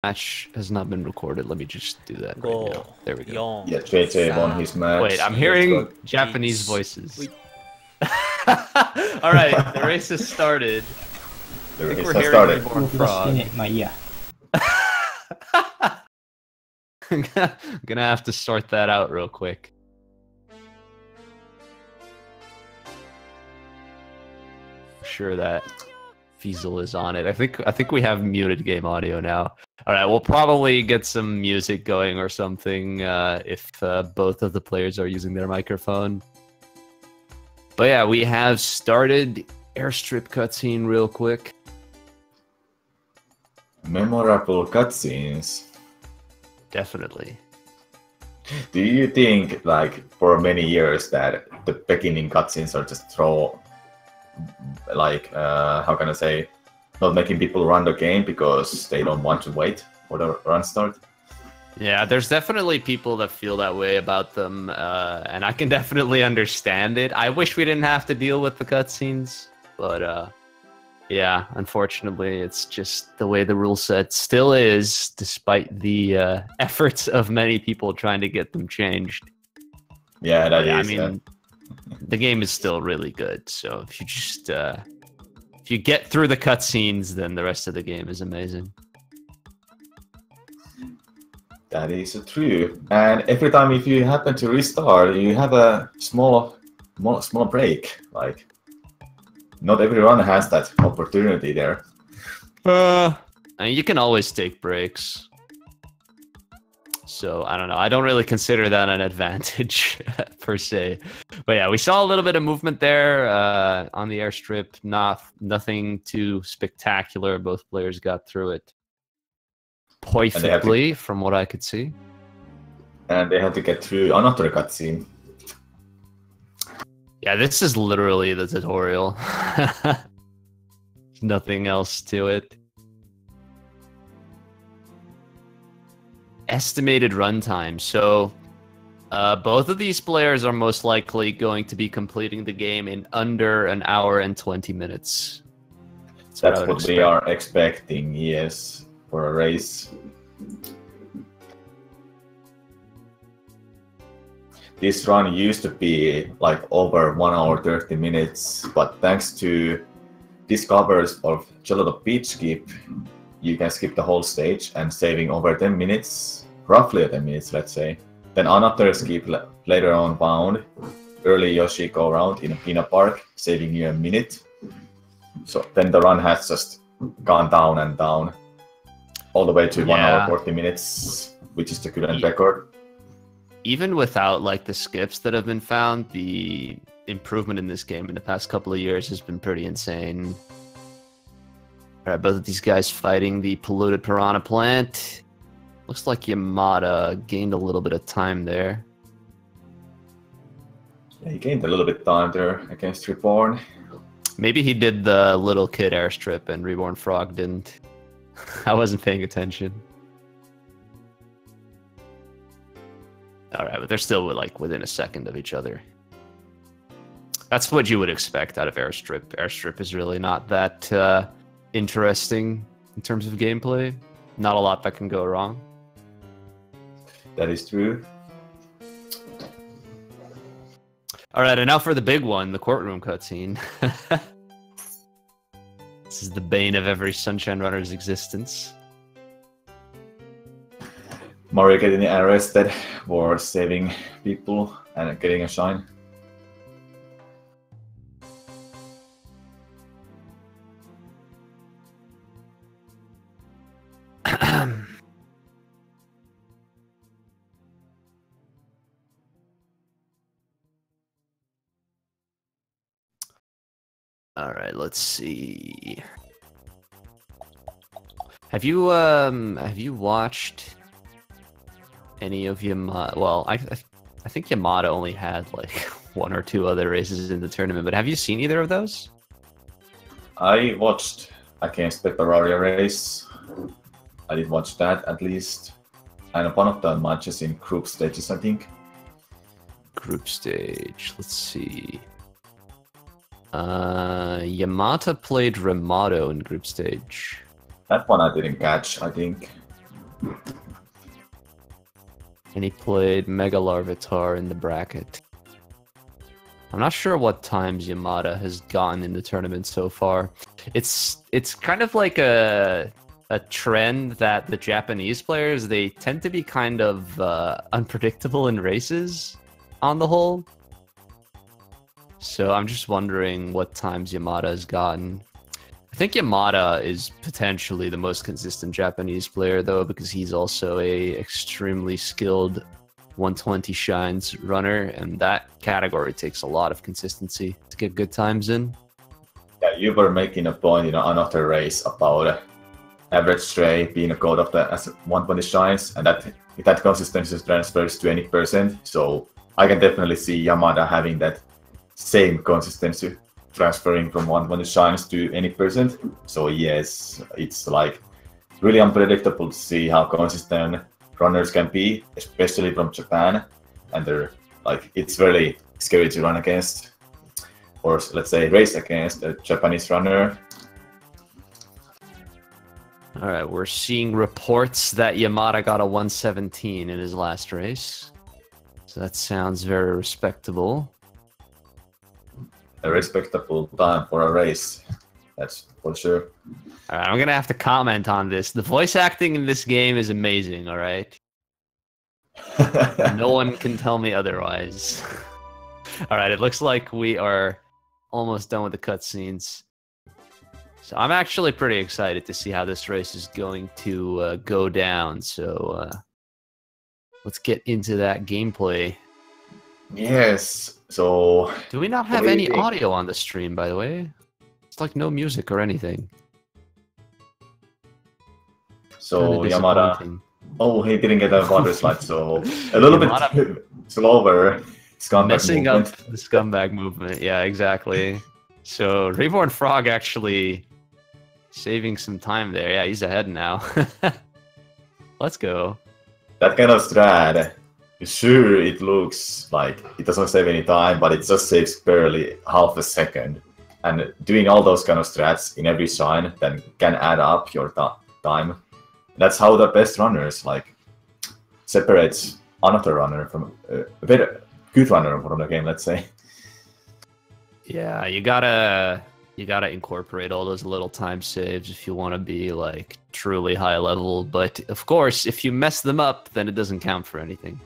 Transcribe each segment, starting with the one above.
Match has not been recorded. Let me just do that right now. There we go. Yeah, JJ won his match. Wait, I'm hearing Japanese voices. All right, the race has started. The race has started. I'm gonna have to sort that out real quick. I'm sure that Fiesel is on it. I think we have muted game audio now. All right, we'll probably get some music going or something if both of the players are using their microphone. But yeah, we have started Airstrip cutscene real quick. Memorable cutscenes. Definitely. Do you think, like, for many years that the beginning cutscenes are just how can I say, not making people run the game because they don't want to wait for the run start? Yeah, there's definitely people that feel that way about them, and I can definitely understand it. I wish we didn't have to deal with the cutscenes, but yeah, unfortunately, it's just the way the rule set still is, despite the efforts of many people trying to get them changed. Yeah, that is. I mean, the game is still really good, so if you just if you get through the cutscenes, then the rest of the game is amazing. That is true. And every time if you happen to restart, you have a small break. Like, not everyone has that opportunity there. I mean, you can always take breaks. So, I don't know. I don't really consider that an advantage, per se. But yeah, we saw a little bit of movement there on the airstrip. Nothing too spectacular. Both players got through it perfectly, from what I could see. And they had to get through another cutscene. Yeah, this is literally the tutorial. Nothing else to it. Estimated runtime. So, both of these players are most likely going to be completing the game in under an hour and 20 minutes. That's what we are expecting, yes, for a race. This run used to be like over 1 hour 30 minutes, but thanks to discoveries of Gelato Beach skip, you can skip the whole stage and saving over 10 minutes, roughly 10 minutes, let's say. Then another skip later on found early Yoshi go around in a peanut park, saving you a minute. So then the run has just gone down and down, all the way to 1 hour 40 minutes, which is the current record. Even without like the skips that have been found, the improvement in this game in the past couple of years has been pretty insane. All right, both of these guys fighting the polluted piranha plant. Looks like Yamata gained a little bit of time there. Yeah, he gained a little bit of time there against Reborn. Maybe he did the little kid airstrip and Reborn Frog didn't. I wasn't paying attention. All right, but they're still like within a second of each other. That's what you would expect out of Airstrip. Airstrip is really not that interesting in terms of gameplay. Not a lot that can go wrong. That is true. All right, and now for the big one, the courtroom cutscene. This is the bane of every Sunshine Runner's existence. Mario getting arrested for saving people and getting a shine. All right, let's see. Have you watched any of Yamata? Well, I think Yamata only had like 1 or 2 other races in the tournament, but have you seen either of those? I watched against the Ferrari race. I did watch that at least. And one of the matches in group stages, I think. Group stage, let's see. Yamata played Ramato in group stage. That one I didn't catch, I think. And he played Mega Larvitar in the bracket. I'm not sure what times Yamata has gotten in the tournament so far. It's kind of like a trend that the Japanese players, they tend to be kind of unpredictable in races on the whole. So I'm just wondering what times Yamata has gotten. I think Yamata is potentially the most consistent Japanese player, though, because he's also a extremely skilled 120 shines runner, and that category takes a lot of consistency to get good times in. Yeah, you were making a point in another race about average stray being a code of the 120 shines, and that consistency transfers to any percent. So I can definitely see Yamada having that same consistency transferring from 120 shines to any percent. So yes, it's like really unpredictable to see how consistent runners can be, especially from Japan, and they're like, it's really scary to run against, or let's say race against a Japanese runner. All right, we're seeing reports that Yamata got a 117 in his last race, so that sounds very respectable. A respectable time for a race, that's for sure. All right, I'm gonna have to comment on this. The voice acting in this game is amazing. All right, no one can tell me otherwise. All right, it looks like we are almost done with the cutscenes. So I'm actually pretty excited to see how this race is going to go down. So let's get into that gameplay. Yes. So do we not have any audio on the stream, by the way? It's like no music or anything. So Yamada, oh, he didn't get a water slide, so a little bit slower scumbag messing movement. Up the scumbag movement. Yeah, exactly. So Reborn Frog actually saving some time there. Yeah, he's ahead now. Let's go. That kind of strat, sure, it looks like it doesn't save any time, but it just saves barely half a second. And doing all those kind of strats in every shine then can add up your time. That's how the best runners like separates another runner from a better good runner from the game, let's say. Yeah, you gotta incorporate all those little time saves if you want to be like truly high level. But of course, if you mess them up, then it doesn't count for anything.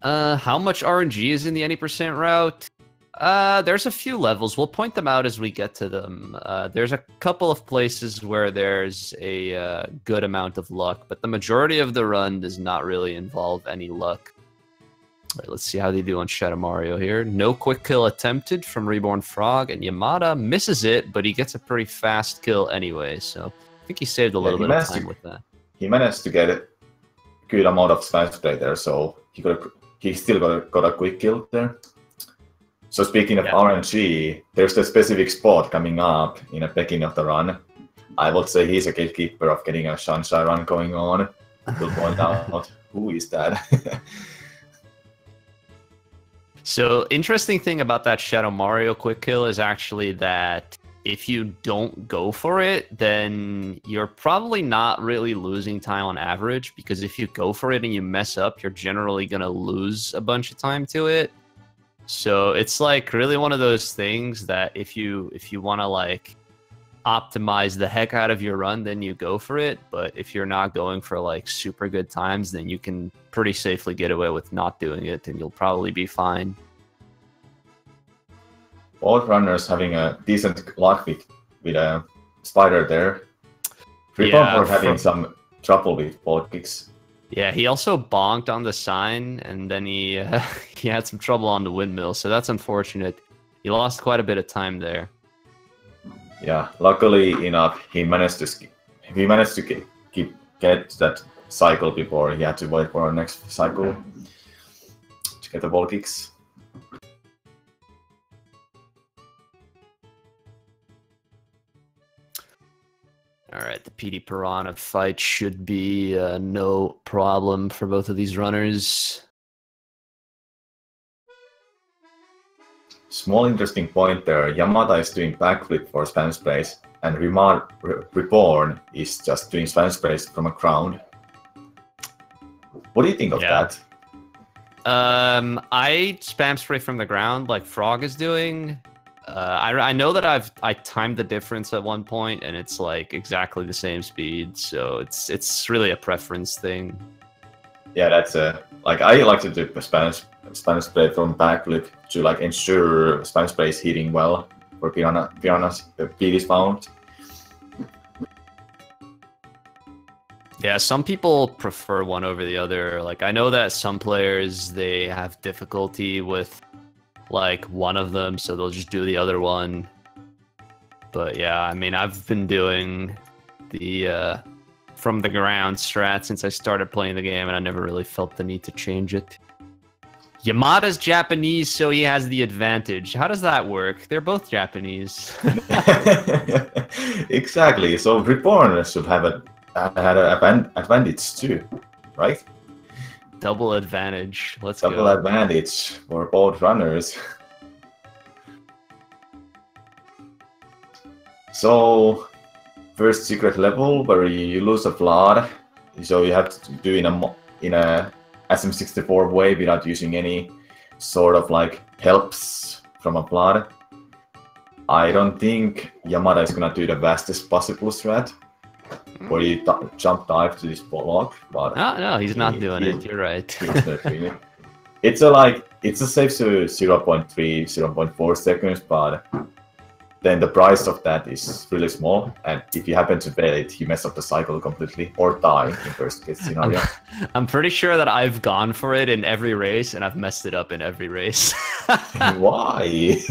How much RNG is in the any percent route? There's a few levels. We'll point them out as we get to them. There's a couple of places where there's a good amount of luck, but the majority of the run does not really involve any luck. All right, let's see how they do on Shadow Mario here. No quick kill attempted from Reborn Frog, and Yamata misses it, but he gets a pretty fast kill anyway, so I think he saved a little bit of time with that. He managed to get a good amount of smash play there, so he still got a quick kill there. So speaking of RNG, there's a specific spot coming up in the beginning of the run. I would say he's a gatekeeper of getting a Sunshine run going on. We'll point out who is that. So interesting thing about that Shadow Mario quick kill is actually that if you don't go for it, then you're probably not really losing time on average, because if you go for it and you mess up, you're generally going to lose a bunch of time to it. So it's like really one of those things that if you want to like optimize the heck out of your run, then you go for it. But if you're not going for like super good times, then you can pretty safely get away with not doing it, and you'll probably be fine. Both runners having a decent luck with a spider there. Freeform for having some trouble with bolt kicks. Yeah, he also bonked on the sign, and then he had some trouble on the windmill, so that's unfortunate. He lost quite a bit of time there. Yeah, luckily enough, he managed to get that cycle before he had to wait for our next cycle to get the ball kicks. All right, the PD Piranha fight should be no problem for both of these runners. Small interesting point there, Yamata is doing backflip for Spanish place, and Reborn is just doing spam sprays from a ground. What do you think of that? I spam spray from the ground like Frog is doing. I know that I timed the difference at one point, and it's like exactly the same speed. So it's really a preference thing. Yeah, that's like I like to do spam spray from backflip to like ensure spam spray is hitting well for piranha's biggest bound. Yeah, some people prefer one over the other. Like, I know that some players, they have difficulty with, like, one of them, so they'll just do the other one. But yeah, I mean, I've been doing the from the ground strat since I started playing the game, and I never really felt the need to change it. Yamata's Japanese, so he has the advantage. How does that work? They're both Japanese. Exactly, so Reborn should have had an advantage too, right? Double advantage. Let's go. Double advantage for both runners. So, first secret level where you lose a flood, so you have to do in a SM64 way without using any sort of like helps from a flood. I don't think Yamada is gonna do the fastest possible strat, where you jump dive to this block, but no, he's not doing it. You're right. It's a safe 0.3, 0.4 seconds, but then the price of that is really small, and if you happen to fail it, you mess up the cycle completely or die in worst case scenario. I'm pretty sure that I've gone for it in every race, and I've messed it up in every race. Why?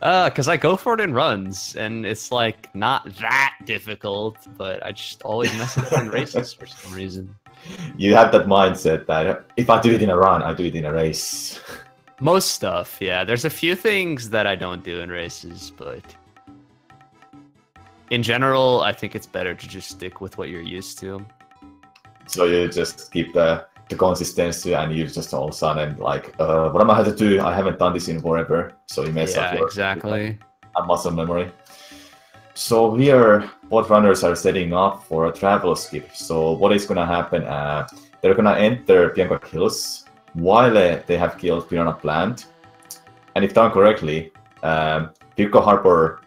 Because I go for it in runs, and it's like not that difficult, but I just always mess it up in races for some reason. You have that mindset that if I do it in a run, I do it in a race. Most stuff, yeah. There's a few things that I don't do in races, but in general, I think it's better to just stick with what you're used to. So you just keep the consistency, and you just all of a sudden like, what am I going to do? I haven't done this in forever, so you mess up your exactly. muscle memory. So here, both runners are setting up for a travel skip. So what is going to happen? They're going to enter Pianco Hills while they have killed Piranha Plant, and if done correctly, Pirko Harbor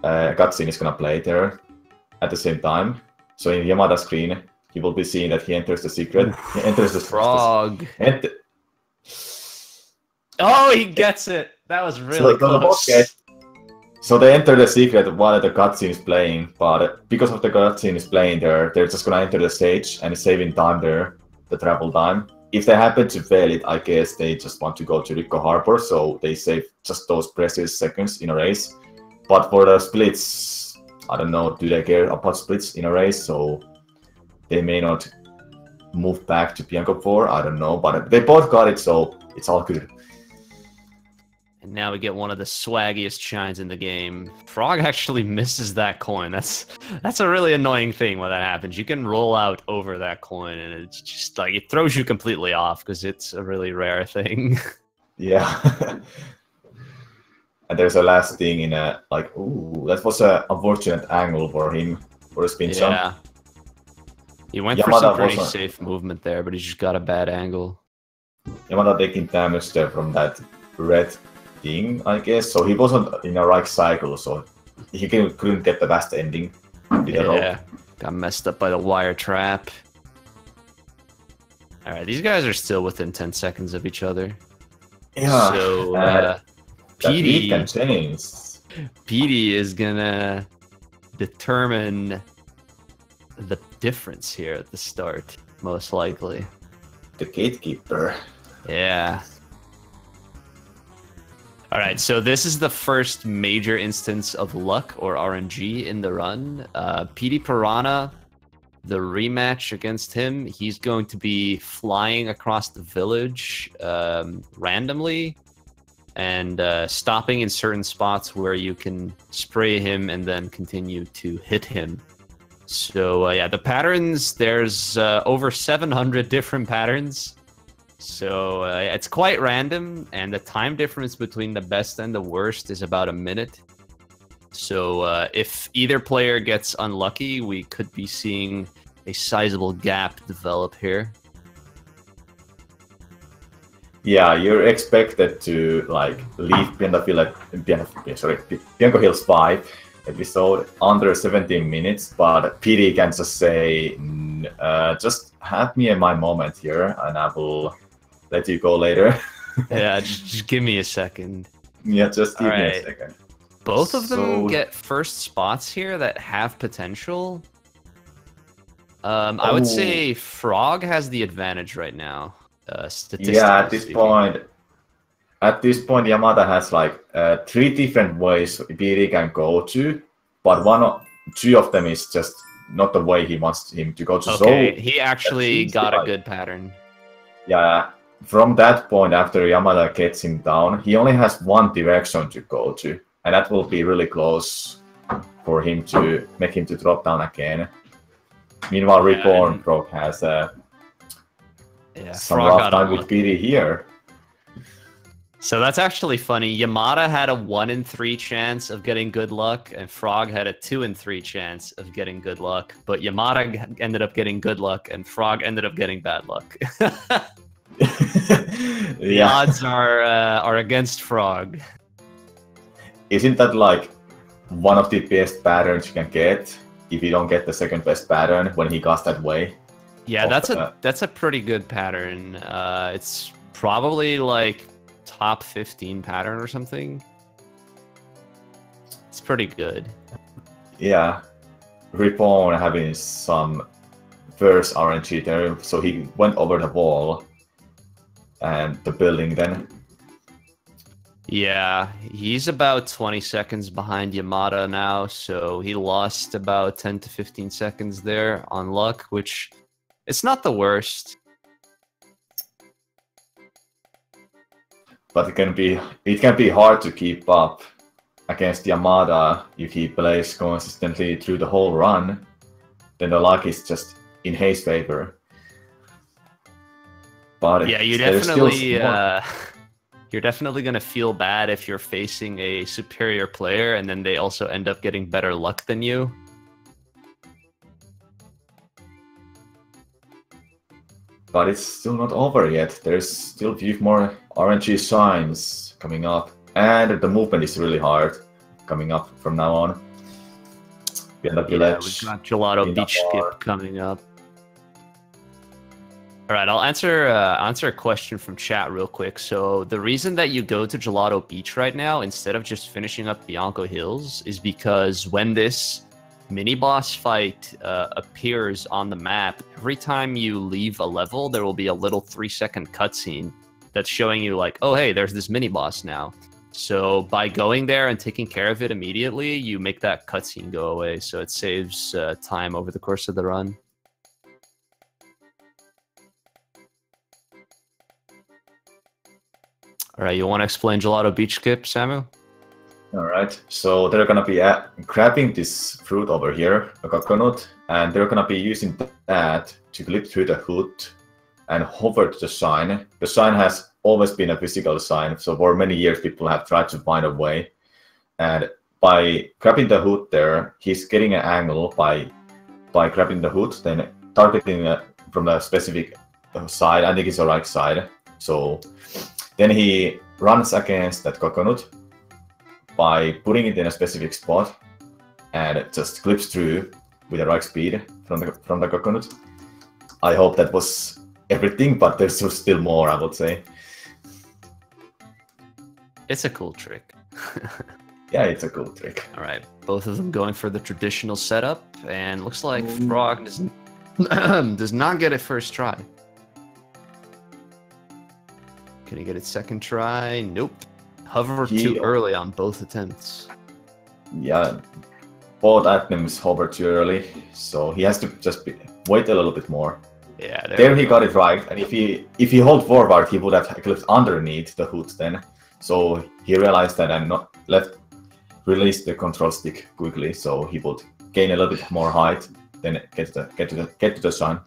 cutscene is going to play there at the same time. So in Yamada's screen, you will be seeing that he enters the secret. He enters the Frog. Oh, he gets it. That was really close. So they enter the secret while the cutscene is playing, but because of the cutscene is playing there, they're just gonna enter the stage and saving time there, the travel time. If they happen to fail it, I guess they just want to go to Rico Harbor, so they save just those precious seconds in a race. But for the splits, I don't know, do they care about splits in a race? So they may not move back to Pianco 4, I don't know, but they both got it, so it's all good. And now we get one of the swaggiest shines in the game. Frog actually misses that coin. That's a really annoying thing when that happens. You can roll out over that coin, and it's just like it throws you completely off because it's a really rare thing. Yeah. And there's a last thing in a like, ooh, that was an unfortunate angle for him for a spin jump. Yeah. He went for some pretty safe movement there, but he just got a bad angle. Yamada taking damage there from that red thing, I guess. So he wasn't in a right cycle, so he couldn't get the best ending. Yeah, got messed up by the wire trap. Alright, these guys are still within 10 seconds of each other. Yeah. So, Petey can change. Petey is gonna determine the difference here at the start, most likely. The gatekeeper. Yeah. Alright, so this is the first major instance of luck or RNG in the run. Petey Piranha, the rematch against him, he's going to be flying across the village randomly and stopping in certain spots where you can spray him and then continue to hit him. So yeah, the patterns, there's over 700 different patterns. So it's quite random, and the time difference between the best and the worst is about a minute. So if either player gets unlucky, we could be seeing a sizable gap develop here. Yeah, you're expected to like leave Bianco Hills 5 episode under 17 minutes, but PD can just say, just have me in my moment here, and I will let you go later. Yeah, just give me a second. Yeah, just give me a second. Both of them get first spots here that have potential. I would say Frog has the advantage right now. Statistically yeah, at this point, Yamada has like 3 different ways BD can go to, but two of them is just not the way he wants him to go to. Okay, so he actually got a good pattern. Yeah, from that point, after Yamada gets him down, he only has one direction to go to, and that will be really close for him to make him to drop down again. Meanwhile, Reborn Frog has some rough time with PD here. So that's actually funny. Yamada had a 1 in 3 chance of getting good luck, and Frog had a 2 in 3 chance of getting good luck. But Yamada ended up getting good luck, and Frog ended up getting bad luck. The odds are against Frog. Isn't that like one of the best patterns you can get if you don't get the second best pattern when he goes that way? Yeah, that's a pretty good pattern. It's probably like top 15 pattern or something. It's pretty good. Yeah, Reborn having some first RNG there, so he went over the wall and the building then. Yeah, he's about 20 seconds behind Yamada now, so he lost about 10 to 15 seconds there on luck, which it's not the worst. But it can be hard to keep up against Yamada if he plays consistently through the whole run. Then the luck is just in his favor. But yeah, you're definitely gonna feel bad if you're facing a superior player and then they also end up getting better luck than you. But it's still not over yet. There's still a few more RNG signs coming up. And the movement is really hard coming up from now on. Yeah, we've got Gelato Beach Skip coming up. All right, I'll answer a question from chat real quick. So the reason that you go to Gelato Beach right now instead of just finishing up Bianco Hills is because when this mini-boss fight appears on the map, every time you leave a level, there will be a little 3-second cutscene that's showing you like, oh, hey, there's this mini-boss now. So by going there and taking care of it immediately, you make that cutscene go away. So it saves time over the course of the run. All right, you want to explain Gelato Beach Skip, Samu? All right, so they're gonna be grabbing this fruit over here, a coconut, and they're gonna be using that to clip through the hood and hover to the sign. The sign has always been a physical sign, so for many years people have tried to find a way. And by grabbing the hood there, he's getting an angle by grabbing the hood, then targeting from a specific side. I think it's the right side. So then he runs against that coconut by putting it in a specific spot, and it just clips through with the right speed from the coconut. I hope that was everything, but there's still more, I would say. It's a cool trick. Yeah, it's a cool trick. All right, both of them going for the traditional setup, and looks like Frog does not get it first try. Can he get it second try? Nope. Hover too early on both attempts. Yeah, both attempts hover too early, so he has to just wait a little bit more. Yeah, there he got it right, and if he hold forward, he would have clipped underneath the hood then. So he realized that and not release the control stick quickly, so he would gain a little bit more height, then get to the sun.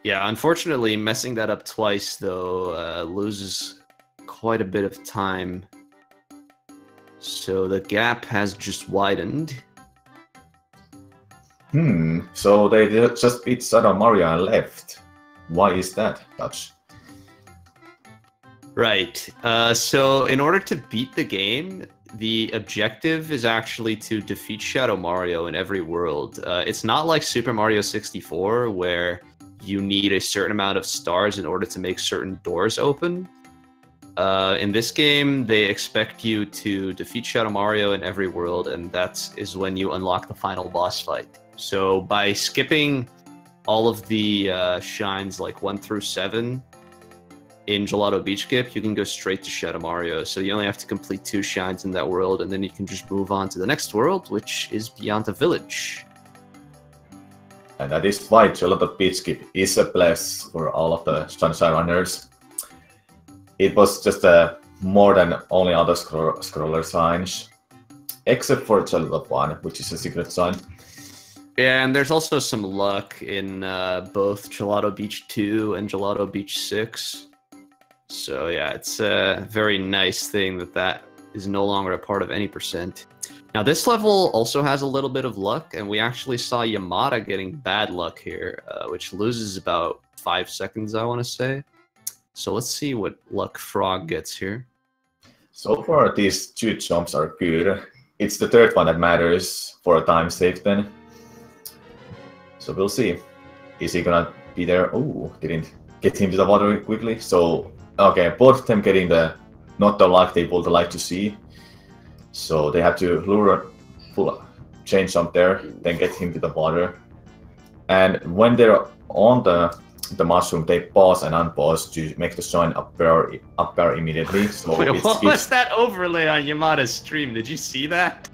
Yeah, unfortunately, messing that up twice, though, loses quite a bit of time So the gap has just widened. So they just beat Shadow Mario and left. Why is that, Dutch? Right. So in order to beat the game, the objective is actually to defeat Shadow Mario in every world. It's not like Super Mario 64, where you need a certain amount of stars in order to make certain doors open. In this game, they expect you to defeat Shadow Mario in every world, and that is when you unlock the final boss fight. So by skipping all of the shines like 1 through 7 in Gelato Beach Skip, you can go straight to Shadow Mario. So you only have to complete 2 shines in that world, and then you can just move on to the next world, which is beyond the village. And that is why Gelato Beach Skip is a place for all of the Sunshine Runners. It was just more than only other scroller signs, except for Gelato 1, which is a secret sign. Yeah, and there's also some luck in both Gelato Beach 2 and Gelato Beach 6. So yeah, it's a very nice thing that is no longer a part of any percent. Now this level also has a little bit of luck, and we actually saw Yamata getting bad luck here, which loses about 5 seconds, I want to say. So let's see what luck Frog gets here. So far, these 2 jumps are good. It's the 3rd one that matters for a time save then. So we'll see. Is he gonna be there? Oh, didn't get him to the water quickly. So, okay, both of them getting not the luck they would like to see. So they have to lure full chain jump there, then get him to the water. And when they're on the mushroom, they pause and unpause to make the shine appear immediately. So wait, what was that overlay on Yamata's stream? Did you see that?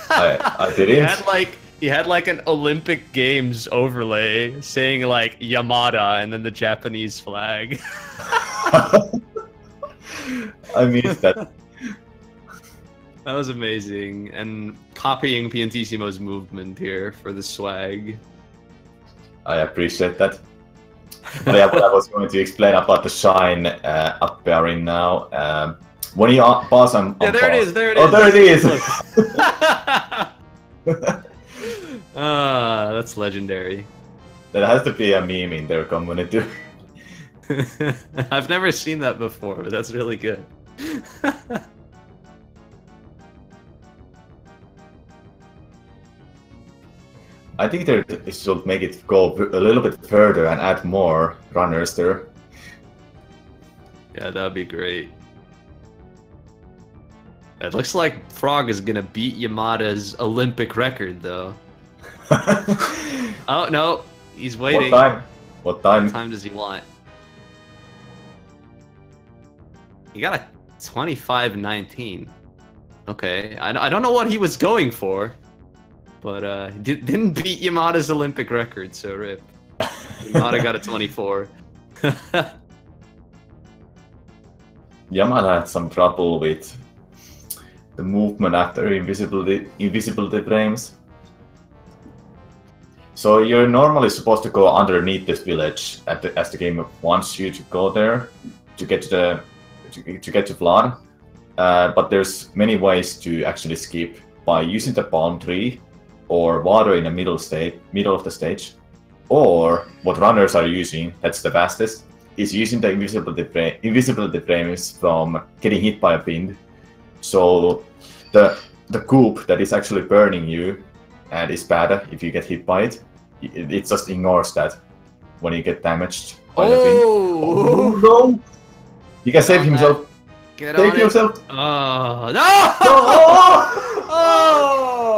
I didn't. He had like an Olympic Games overlay saying like Yamata and then the Japanese flag. I missed that. That was amazing. And copying Piantissimo's movement here for the swag. I appreciate that. But yeah, what I was going to explain about the shine appearing now. When you pause and yeah, there it is. There it is. Oh, there it is. That's legendary. There has to be a meme in their community. I've never seen that before, but that's really good. I think they should make it go a little bit further and add more runners there. Yeah, that'd be great. It looks like Frog is gonna beat Yamata's Olympic record, though. Oh, no. He's waiting. What time? What time? What time does he want? He got a 25:19. Okay. I don't know what he was going for. But didn't beat Yamata's Olympic record, so rip. Yamata got a 24. Yamata had some trouble with the movement after invisibility frames. So you're normally supposed to go underneath this village as the game wants you to go there to get to Vlad. But there's many ways to actually skip by using the palm tree or water in the middle of the stage, or what runners are using, that's the fastest, is using the invisibility frames from getting hit by a wind. So the goop that is actually burning you and is bad if you get hit by it, it just ignores that when you get damaged by the wind. Oh no! You can save himself. Save yourself. Oh no! Oh!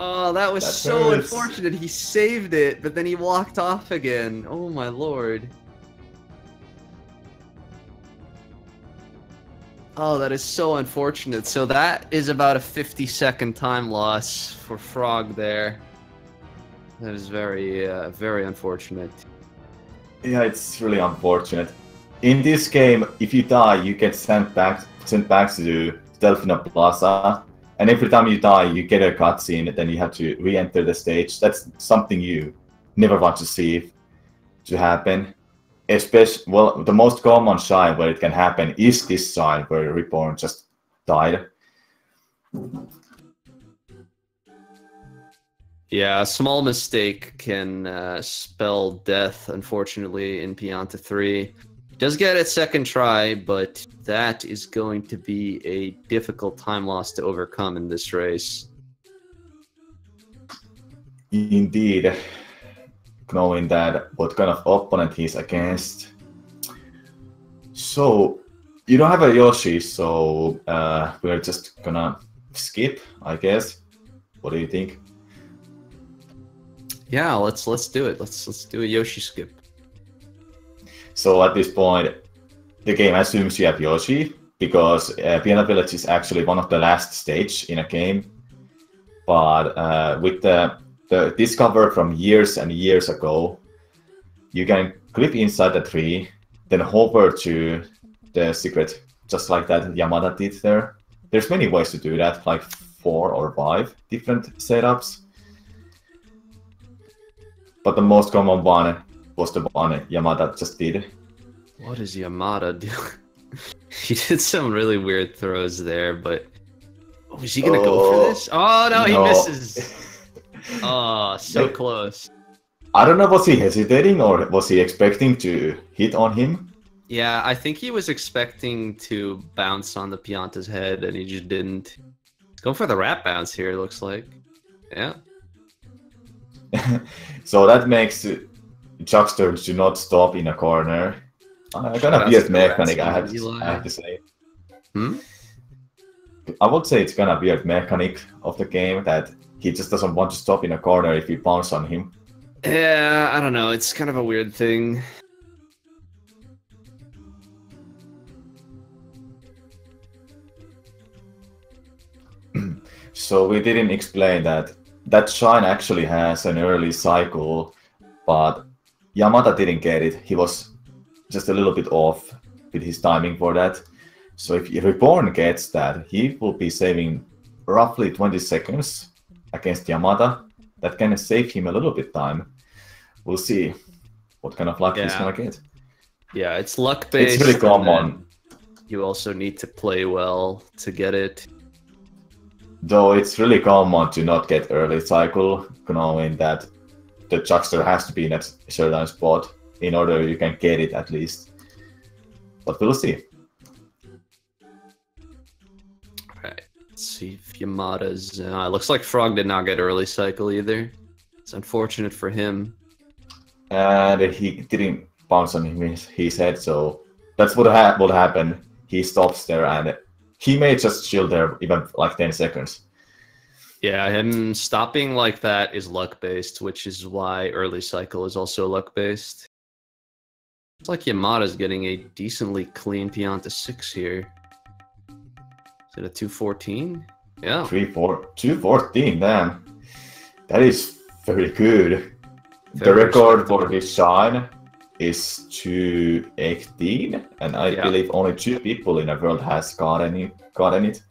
Oh, that was so unfortunate. He saved it, but then he walked off again. Oh my lord. Oh, that is so unfortunate. So that is about a 50-second time loss for Frog there. That is very, very unfortunate. Yeah, it's really unfortunate. In this game, if you die, you get sent back to Delfino Plaza. And every time you die, you get a cutscene, then you have to re-enter the stage. That's something you never want to see to happen. especially, well, the most common sign where it can happen is this sign where Reborn just died. Yeah, a small mistake can spell death, unfortunately, in Pianta 3. Does get it second try, but that is going to be a difficult time loss to overcome in this race. Indeed, knowing that what kind of opponent he's against. So, you don't have a Yoshi, so we're just gonna skip, I guess. What do you think? Yeah, let's do it. Let's do a Yoshi skip. So at this point, the game assumes you have Yoshi, because Piano Village is actually one of the last stage in a game. But with the discover from years and years ago, you can clip inside the tree, then hover to the secret, just like that Yamada did there. There's many ways to do that, like 4 or 5 different setups. But the most common one was the one Yamada just did. What is Yamada doing? He did some really weird throws there, but is he gonna go for this? Oh no, he misses. Oh, so close. I don't know, was he hesitating or was he expecting to hit on him? Yeah, I think he was expecting to bounce on the Pianta's head and he just didn't. Go for the rat bounce here, looks like. Yeah. So that makes Chuckster to not stop in a corner. Kind of weird mechanic, I have to say. I would say it's kind of weird mechanic of the game that he just doesn't want to stop in a corner if you bounce on him. Yeah, I don't know. It's kind of a weird thing. So we didn't explain that shine actually has an early cycle, but Yamada didn't get it. He was just a little bit off with his timing for that. So if Reborn gets that, he will be saving roughly 20 seconds against Yamada. That can save him a little bit time. We'll see what kind of luck he's gonna get. Yeah, it's luck based. It's really common. You also need to play well to get it. Though it's really common to not get early cycle, knowing that the Chuckster has to be in a certain spot in order you can get it at least. But we'll see. Alright, let's see if Yamada's... looks like Frog did not get early cycle either. It's unfortunate for him. And he didn't bounce on his head, so that's what will happen. He stops there and he may just chill there even like 10 seconds. Yeah, him stopping like that is luck-based, which is why early cycle is also luck-based. It's like Yamada's getting a decently clean Pianta 6 here. Is it a 214? Yeah. 214, damn. That is very good. The Very record for this shine is 218, and I believe only 2 people in the world has gotten it.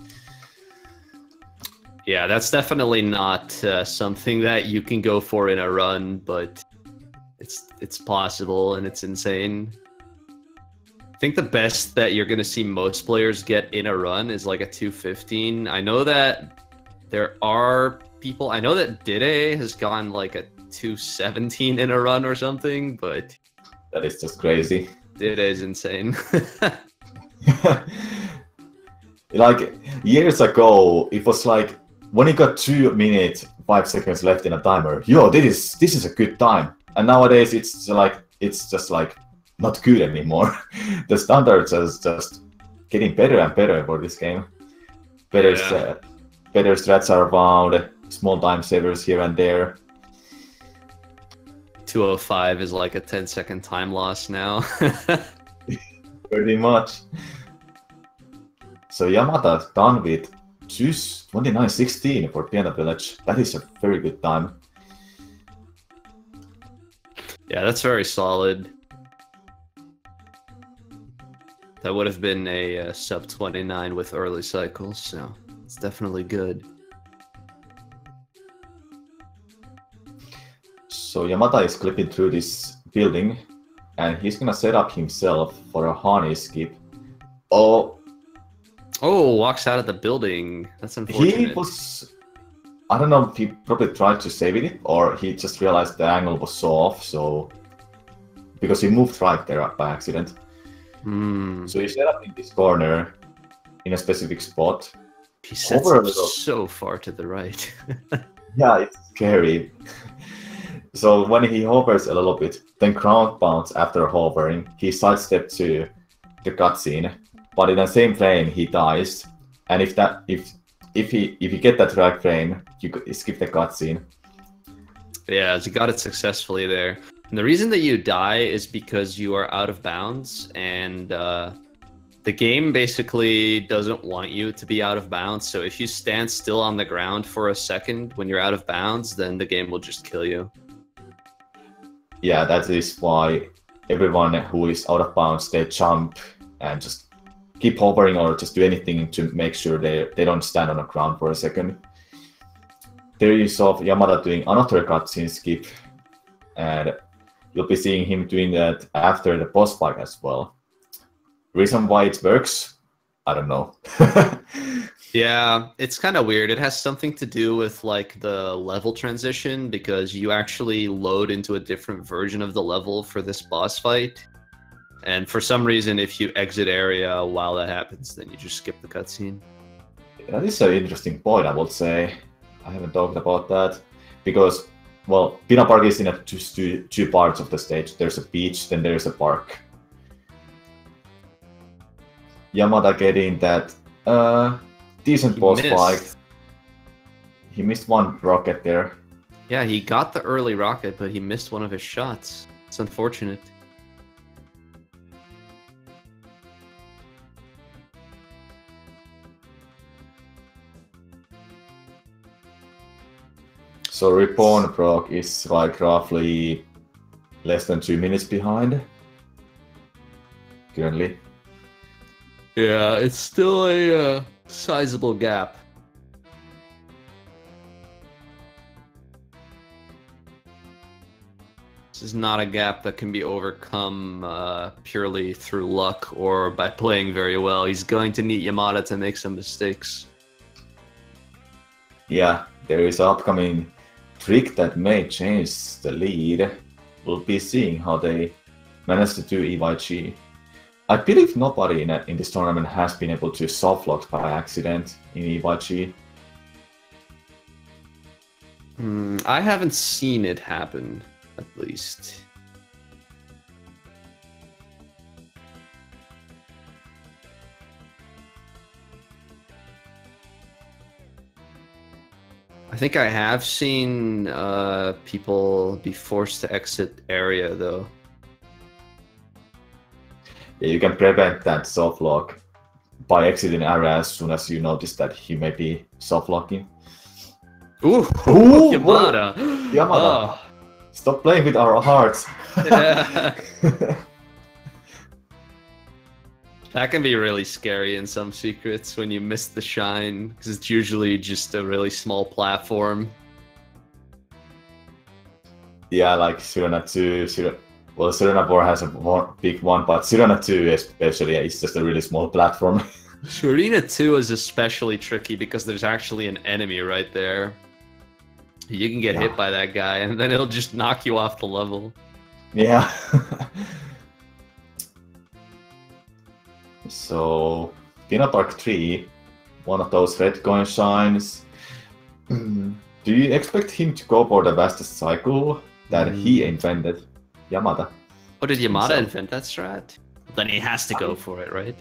Yeah, that's definitely not something that you can go for in a run, but it's possible and it's insane. I think the best that you're gonna see most players get in a run is like a 215. I know that there are people. I know that Dide has gone like a 217 in a run or something, but that is just crazy. It is insane. Like years ago, it was like when he got 2 minutes 5 seconds left in a timer. Yo, this is a good time. And nowadays it's just like not good anymore. The standards is just getting better and better for this game. Better strats are found, small time savers here and there. 205 is like a 10-second time loss now. Pretty much. So Yamada done with 29.16 for Piano Village. That is a very good time. Yeah, that's very solid. That would have been a sub 29 with early cycles, so it's definitely good. So Yamada is clipping through this building, and he's gonna set up himself for a honey skip. Oh, walks out of the building. That's unfortunate. he was... I don't know if he probably tried to save it, or he just realized the angle was so off, so... Because he moved right there by accident. So he set up in this corner, in a specific spot. He sets up so far to the right. Yeah, it's scary. So when he hovers a little bit, then ground pounds after hovering, he sidesteps to the cutscene, but in the same frame he dies. And if you get that right frame, you could skip the cutscene. Yeah, he got it successfully there. And the reason that you die is because you are out of bounds, and the game basically doesn't want you to be out of bounds. So if you stand still on the ground for a second when you're out of bounds, then the game will just kill you. Yeah, that is why everyone who is out of bounds, they jump and just keep hovering or just do anything to make sure they don't stand on the ground for a second. There you saw Yamada doing another cutscene skip, and you'll be seeing him doing that after the boss fight as well. Reason why it works, I don't know. Yeah, it's kind of weird. It has something to do with like the level transition, because you actually load into a different version of the level for this boss fight. And for some reason, if you exit area while that happens, then you just skip the cutscene. That is an interesting point, I would say. I haven't talked about that. Because, well, Pina Park is in two parts of the stage. There's a beach, then there's a park. Yamada getting that decent boss fight. He missed one rocket there. Yeah, he got the early rocket, but he missed one of his shots. It's unfortunate. So Reborn Frog is like roughly less than 2 minutes behind currently. Yeah, it's still a sizable gap. This is not a gap that can be overcome purely through luck or by playing very well. He's going to need Yamada to make some mistakes. Yeah, there is an upcoming trick that may change the lead. We'll be seeing how they manage to do EYG. I believe nobody in this tournament has been able to softlock by accident in EYG. I haven't seen it happen, at least. I think I have seen people be forced to exit area, though. Yeah, you can prevent that softlock by exiting area as soon as you notice that he may be softlocking. Ooh, Yamada! Yamada! Oh. Stop playing with our hearts! Yeah. That can be really scary in some secrets when you miss the shine, because it's usually just a really small platform. Yeah, like Sirena 2, well, Sirena 4 has a big one, but Sirena 2 especially is just a really small platform. Sirena 2 is especially tricky because there's actually an enemy right there. You can get hit by that guy, and then it'll just knock you off the level. Yeah. So, Pina Park 3, one of those red coin shines. Do you expect him to go for the fastest cycle that he invented? Yamada. Oh, did Yamada invent that strat? Then he has to go for it, right?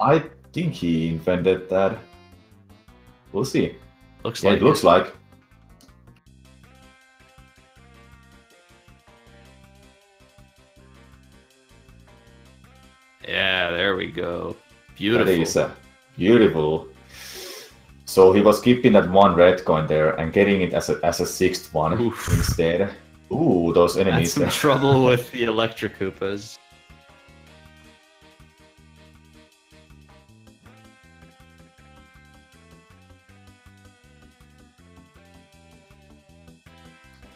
I think he invented that. We'll see. Looks like it looks like. Yeah, there we go. Beautiful. That is beautiful. So he was keeping that one red coin there and getting it as a sixth one instead. Ooh, those enemies. That's some trouble with the Electric Koopas.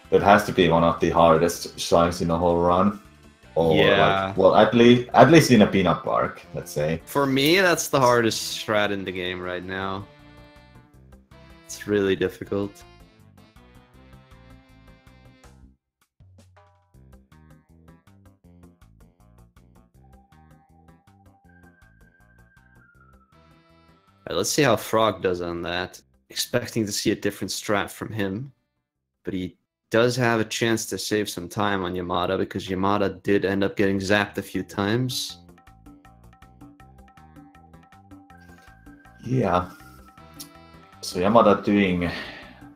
That has to be one of the hardest shines in the whole run. Or Yeah. like, well, at least in a peanut park, let's say. For me, that's the hardest strat in the game right now. It's really difficult. Alright, let's see how Frog does on that. Expecting to see a different strat from him, but he does have a chance to save some time on Yamata because Yamata did end up getting zapped a few times. Yeah. So Yamada doing.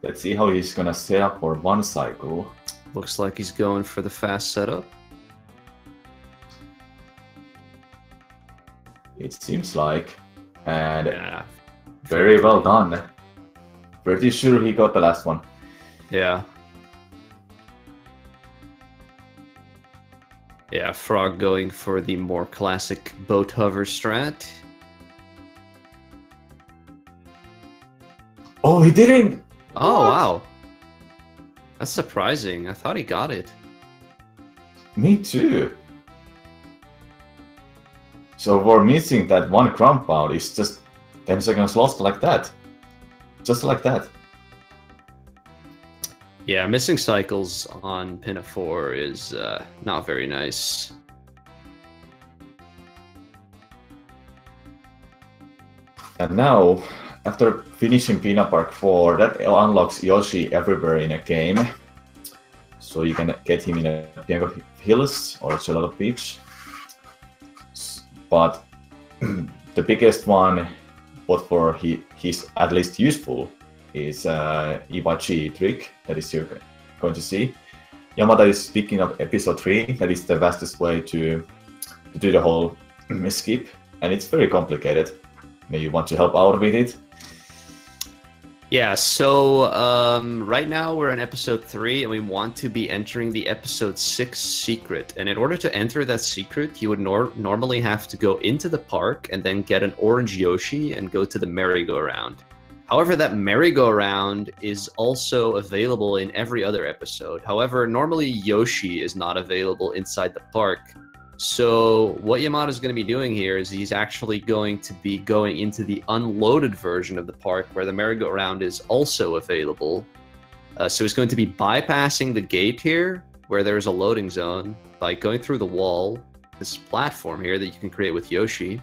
Let's see how he's gonna set up for one cycle. Looks like he's going for the fast setup. It seems like. And Yeah. very well done. Pretty sure he got the last one. Yeah. Yeah, Frog going for the more classic boat hover strat. Oh, he didn't! Oh, What? wow. That's surprising. I thought he got it. Me too. So for missing that one crump out is just 10 seconds lost like that. Just like that. Yeah, missing cycles on Pinafore is not very nice. And now, after finishing Peanut Park 4, that unlocks Yoshi everywhere in a game. So you can get him in a Piango Hills or Gelato Beach. But the biggest one, what for he's at least useful, is Iwachi trick that is you're going to see. Yamada is speaking of episode 3, that is the fastest way to do the whole skip, and it's very complicated. Maybe you want to help out with it? Yeah, so right now we're in episode 3 and we want to be entering the episode 6 secret. And in order to enter that secret, you would normally have to go into the park and then get an orange Yoshi and go to the merry-go-round. However, that merry-go-round is also available in every other episode. However, normally Yoshi is not available inside the park. So what Yamada is going to be doing here is he's actually going to be going into the unloaded version of the park where the merry-go-round is also available. So he's going to be bypassing the gate here where there's a loading zone by going through the wall, this platform here that you can create with Yoshi.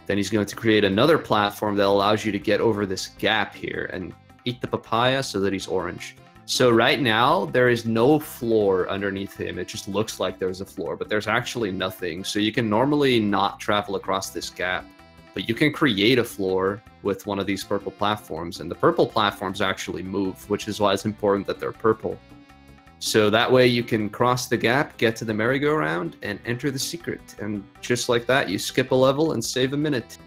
Then he's going to create another platform that allows you to get over this gap here and eat the papaya so that he's orange. So right now, there is no floor underneath him. It just looks like there's a floor, but there's actually nothing. So you can normally not travel across this gap, but you can create a floor with one of these purple platforms, and the purple platforms actually move, which is why it's important that they're purple. So that way you can cross the gap, get to the merry-go-round, and enter the secret. And just like that, you skip a level and save a minute.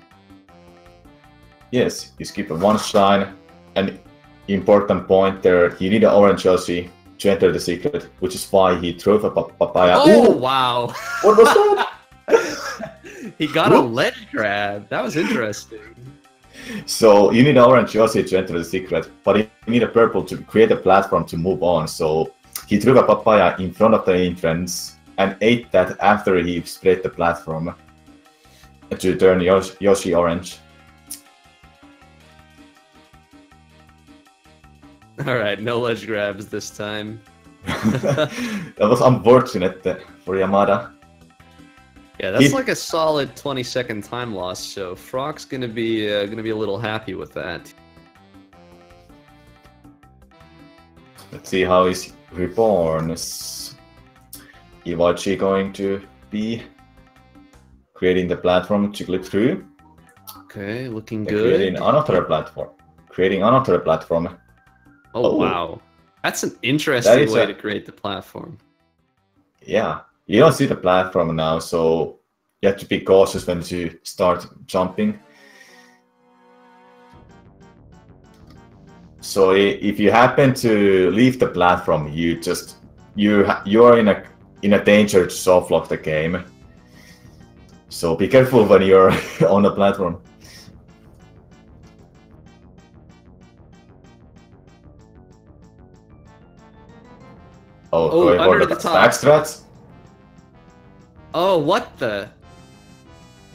Yes, you skip one shine, and important point there, you need an orange Yoshi to enter the secret, which is why he threw a papaya. Oh, wow! What was that? He got a ledge grab. That was interesting. So you need an orange Yoshi to enter the secret, but you need a purple to create a platform to move on. So he threw a papaya in front of the entrance and ate that after he spread the platform to turn Yoshi orange. Alright, no ledge grabs this time. That was unfortunate for Yamada. Yeah, that's like a solid 20-second time loss, so Frog's gonna be a little happy with that. Let's see how is Reborn. Is Iwachi going to be creating the platform to clip through? Okay, looking They're good. Creating another platform. Oh, wow. That's an interesting way to create the platform. Yeah, you don't see the platform now, so you have to be cautious when you start jumping. So if you happen to leave the platform, you are in a danger to soft lock the game. So be careful when you're on the platform. Oh, going for the backstrats? Oh, what the?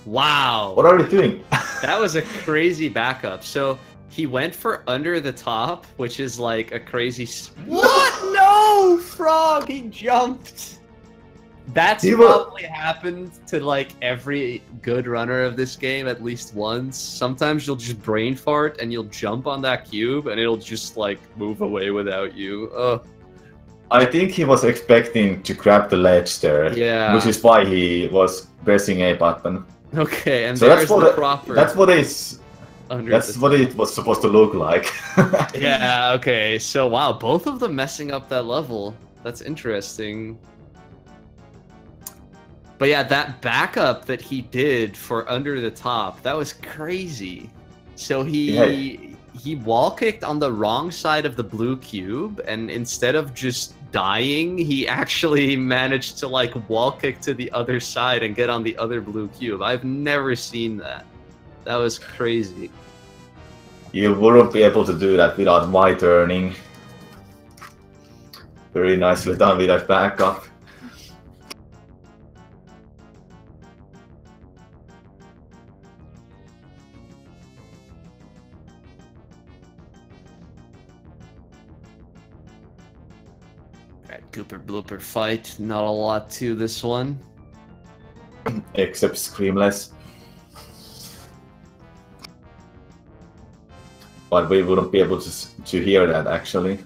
Wow. What are you doing? That was a crazy backup. So he went for under the top, which is like a crazy. What? No, Frog! He jumped. That's probably happened to like every good runner of this game at least once. Sometimes you'll just brain fart and you'll jump on that cube and it'll just like move away without you. Ugh. I think he was expecting to grab the ledge there. Yeah. Which is why he was pressing A button. Okay, and so there's the proper. That's what it was supposed to look like. Yeah. Okay. So wow, both of them messing up that level. That's interesting. But yeah, that backup that he did for under the top, that was crazy. So he wall kicked on the wrong side of the blue cube, and instead of just dying, he actually managed to like wall kick to the other side and get on the other blue cube. I've never seen that. That was crazy. You wouldn't be able to do that without my turning. Very nicely done with that backup. Cooper blooper fight, not a lot to this one. Except Screamless. But we wouldn't be able to hear that actually.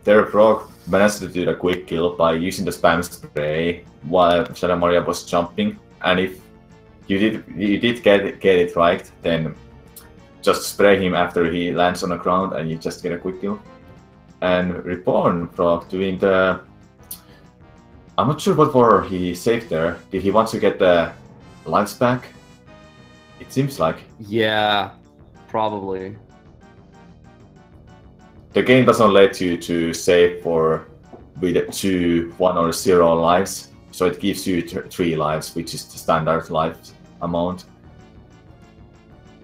Their Frog managed to do the quick kill by using the spam spray while Shadow Mario was jumping, and if you did get it right, then just spray him after he lands on the ground and you just get a quick kill. And Reborn Frog doing the... I'm not sure what for he saved there. Did he want to get the lives back? It seems like. Yeah, probably. The game doesn't let you to save with 2, 1 or 0 lives. So it gives you 3 lives, which is the standard life amount.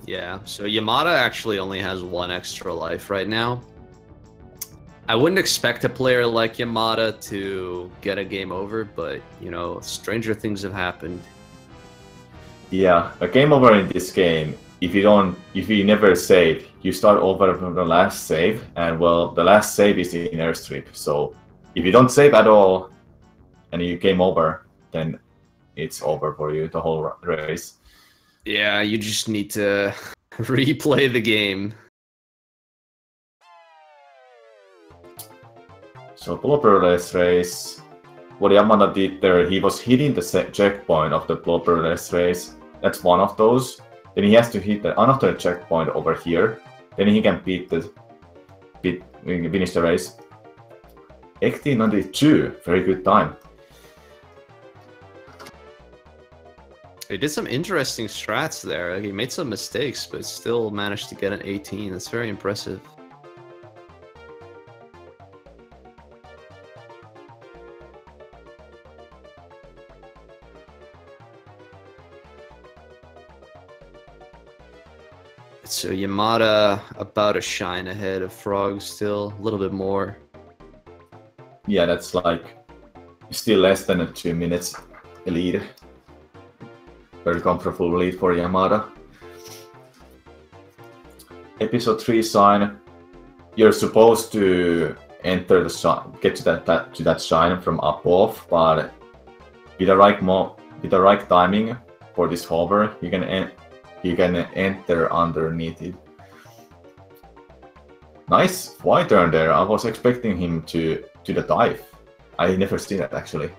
Yeah, so Yamata actually only has 1 extra life right now. I wouldn't expect a player like Yamata to get a game over, but, you know, stranger things have happened. Yeah, a game over in this game, if you never save, you start over from the last save, and well, the last save is in airstrip, so if you don't save at all, and you game over, then it's over for you, the whole race. Yeah, you just need to replay the game. So blooperless race, what Yamada did there, he was hitting the checkpoint of the blooperless race. That's one of those. Then he has to hit another checkpoint over here. Then he can finish the race. 1892, very good time. He did some interesting strats there. He made some mistakes, but still managed to get an 18. That's very impressive. So Yamata about a shine ahead of Frog still, a little bit more. Yeah, that's like still less than a 2 minutes lead. Very comfortable lead for Yamada. Episode 3 sign. You're supposed to enter the shine, get to that shine from above, but with the right timing for this hover, you can enter underneath it. Nice Y turn there. I was expecting him to do the dive. I never seen that actually.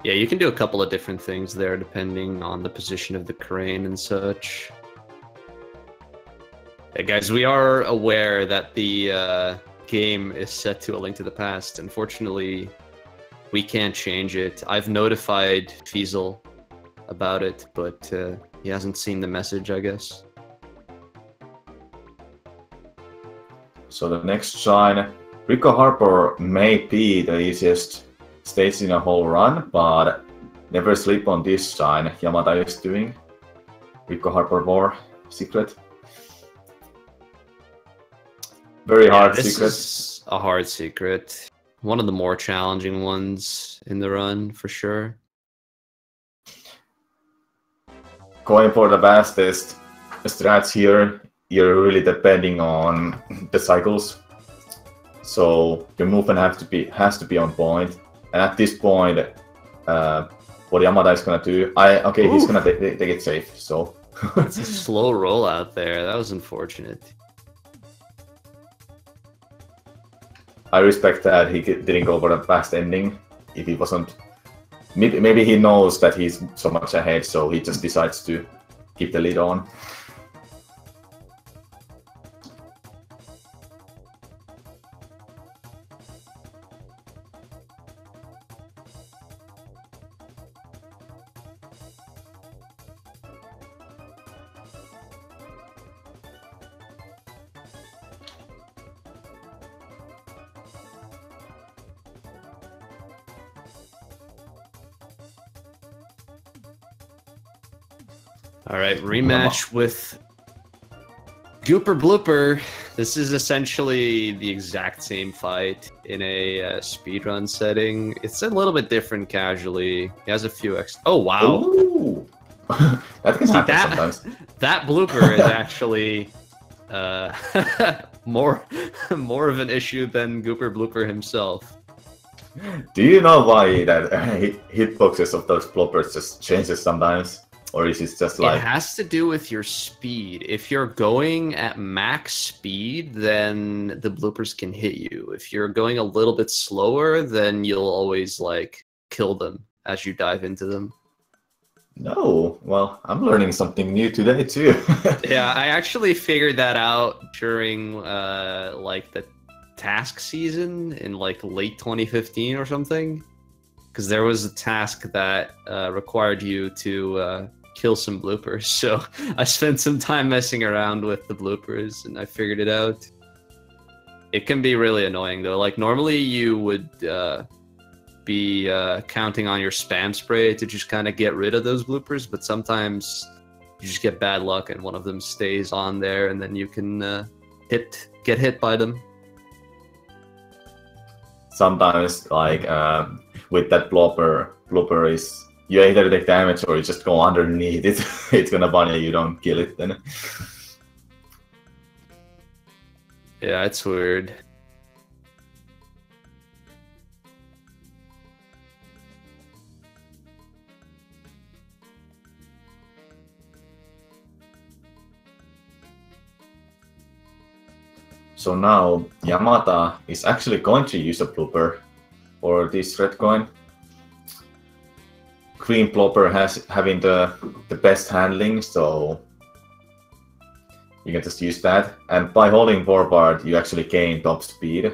Yeah, you can do a couple of different things there depending on the position of the crane and such. Hey guys, we are aware that the game is set to A Link to the Past. Unfortunately, we can't change it. I've notified Fiesel about it, but he hasn't seen the message, I guess. So the next shine, Rico Harbor may be the easiest stage in a whole run, but Never sleep on this sign Yamata is doing. Rico Harbor War secret. Very hard this secret. Is a hard secret. One of the more challenging ones in the run, for sure. Going for the fastest strats here, you're really depending on the cycles. So your movement has to be on point. And at this point, what Yamada is gonna do, he's gonna take it safe. So it's a slow roll out there. That was unfortunate. I respect that he didn't go for the fast ending. If he wasn't, maybe he knows that he's so much ahead, so he just decides to keep the lead on. All right, rematch with Gooper Blooper. This is essentially the exact same fight in a speedrun setting. It's a little bit different casually. He has a few Oh, wow. Ooh. That can happen sometimes. That Blooper is actually more of an issue than Gooper Blooper himself. Do you know why that hitboxes of those bloopers just changes sometimes? Or is it just like... It has to do with your speed. If you're going at max speed, then the bloopers can hit you. If you're going a little bit slower, then you'll always, like, kill them as you dive into them. No. Well, I'm learning something new today, too. Yeah, I actually figured that out during, like, the task season in, like, late 2015 or something. Because there was a task that required you to... kill some bloopers, so I spent some time messing around with the bloopers and I figured it out. It can be really annoying though. Like normally you would be counting on your spam spray to just kind of get rid of those bloopers, but sometimes you just get bad luck and one of them stays on there and then you can get hit by them. Sometimes like with that blooper is you either take damage or you just go underneath it. It's gonna bunny you don't kill it then. Yeah, it's weird. So now Yamata is actually going to use a blooper for this red coin. Green blooper having the best handling, so you can just use that. And by holding forward, you actually gain top speed.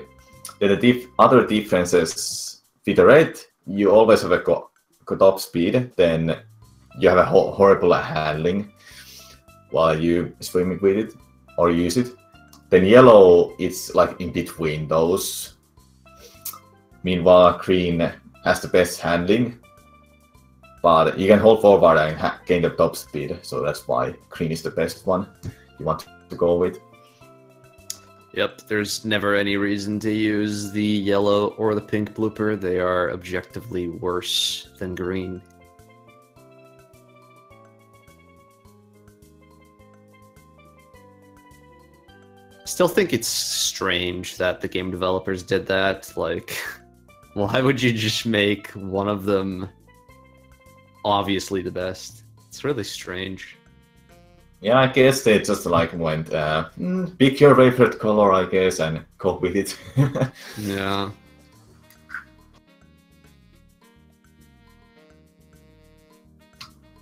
Then the other differences with the red, you always have a top speed. Then you have a horrible handling while you swim with it or use it. Then yellow, it's like in between those. Meanwhile, green has the best handling. But you can hold forward and gain the top speed, so that's why green is the best one you want to go with. Yep, there's never any reason to use the yellow or the pink blooper. They are objectively worse than green. Still think it's strange that the game developers did that. Like, why would you just make one of them obviously the best? It's really strange. Yeah, I guess they just like went, pick your favorite color, I guess, and go with it. Yeah.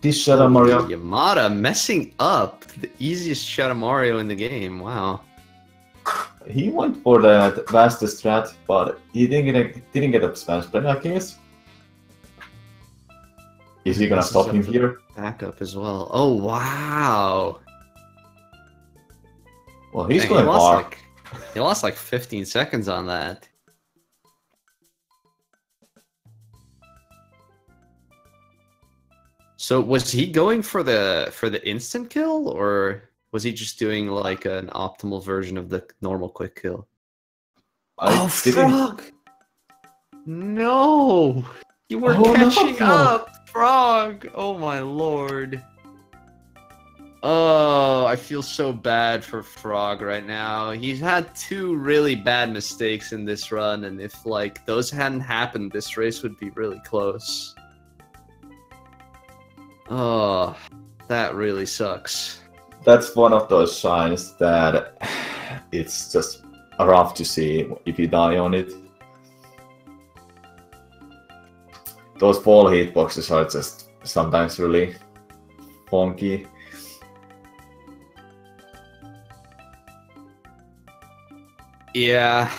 This Shadow Mario. Yamata messing up the easiest Shadow Mario in the game. Wow. He went for the fastest strat, but he didn't get a spam spray, I guess. Is he gonna stop him here? Backup as well. Oh, wow. Well, he's going far. He lost like 15 seconds on that. So was he going for the instant kill, or was he just doing like an optimal version of the normal quick kill? I Frog! No! You were Oh, catching no. up, Frog! Oh my lord. Oh, I feel so bad for Frog right now. He's had 2 really bad mistakes in this run, and if like those hadn't happened, this race would be really close. Oh, that really sucks. That's one of those signs that it's just rough to see if you die on it. Those fall hitboxes are just sometimes really funky. Yeah,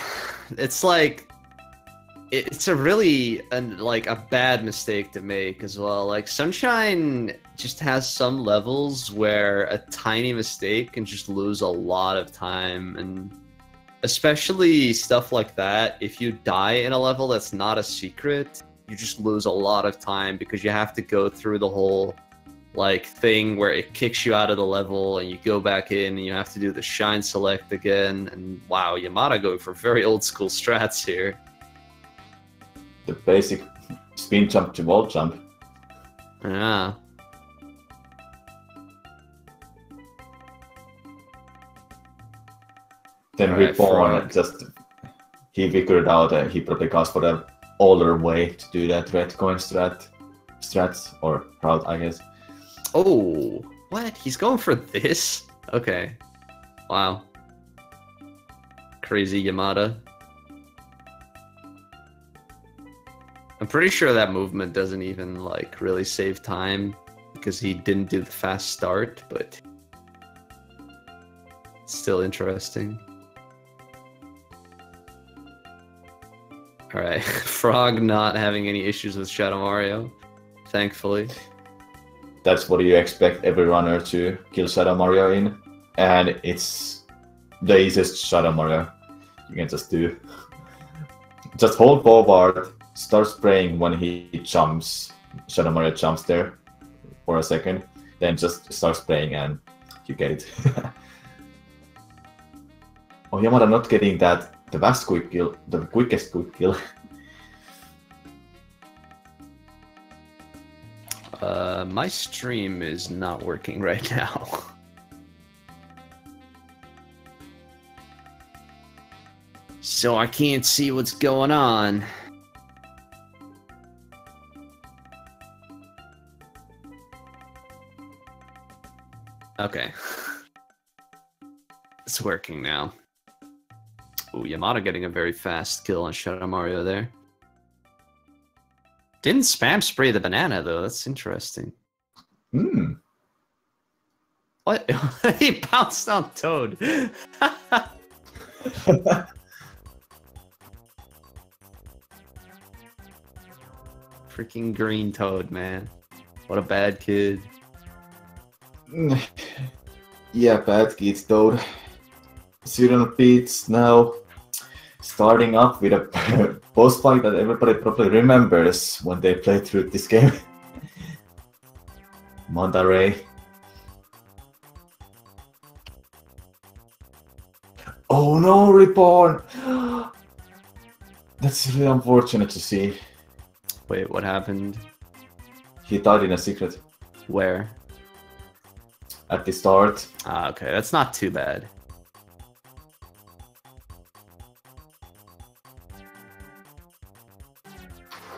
it's like it's a really like a bad mistake to make as well. Like Sunshine just has some levels where a tiny mistake can just lose a lot of time, and especially stuff like that. If you die in a level that's not a secret, you just lose a lot of time because you have to go through the whole like thing where it kicks you out of the level and you go back in and you have to do the shine select again. And wow, Yamata going for very old school strats here. The basic spin jump to wall jump. Yeah. Then All right, Reborn Frog. just he figured out he probably goes for the older way to do that red coin strats or route, I guess. Oh, what? He's going for this? Okay. Wow. Crazy Yamata. I'm pretty sure that movement doesn't even like really save time because he didn't do the fast start, but it's still interesting. Alright, Frog not having any issues with Shadow Mario, thankfully. That's what you expect every runner to kill Shadow Mario in, and it's the easiest Shadow Mario you can just do. Just hold forward, start spraying when he jumps. Shadow Mario jumps there for a second, then just start spraying and you get it. Oh, Yamada not getting that, the fast quick kill, the quickest quick kill. My stream is not working right now. So I can't see what's going on. Okay. It's working now. Ooh, Yamata getting a very fast kill on Shadow Mario there. Didn't spam spray the banana though, that's interesting. Hmm. What? He bounced on Toad. Freaking green Toad, man. What a bad kid. Yeah, bad kids, Toad. Student Beats now starting up with a boss fight that everybody probably remembers when they play through this game. Monterey. Oh no, Reborn! That's really unfortunate to see. Wait, what happened? He died in a secret Where? at the start. Ah, okay, that's not too bad.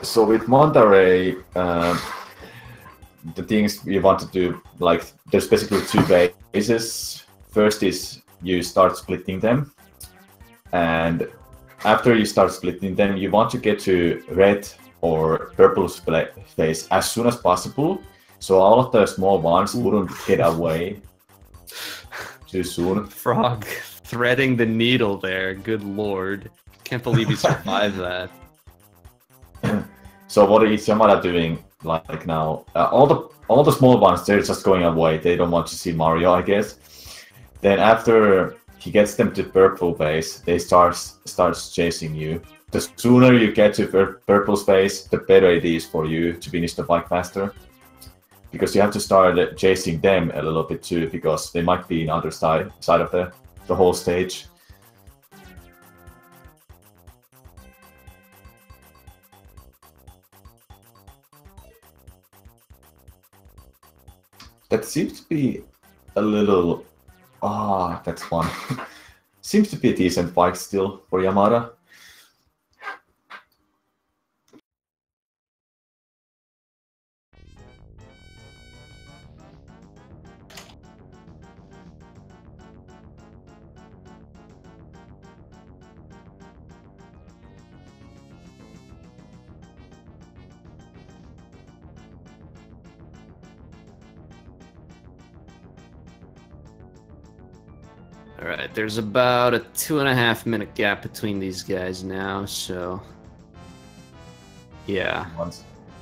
So with Monterey, the things you want to do, like, there's basically 2 phases. First is you start splitting them, and after you start splitting them, you want to get to red or purple phase as soon as possible, so all of the small ones wouldn't get away too soon. Frog threading the needle there, good lord. Can't believe he survived that. So what is Yamada doing like now? All the small ones, they're just going away. They don't want to see Mario, I guess. Then after he gets them to purple base, they starts chasing you. The sooner you get to purple space, the better it is for you to finish the fight faster. because you have to start chasing them a little bit too, because they might be on the other side of the whole stage. That seems to be a little... Ah, that's fun. Seems to be a decent fight still for Yamada. Alright, there's about a 2.5 minute gap between these guys now, so... Yeah.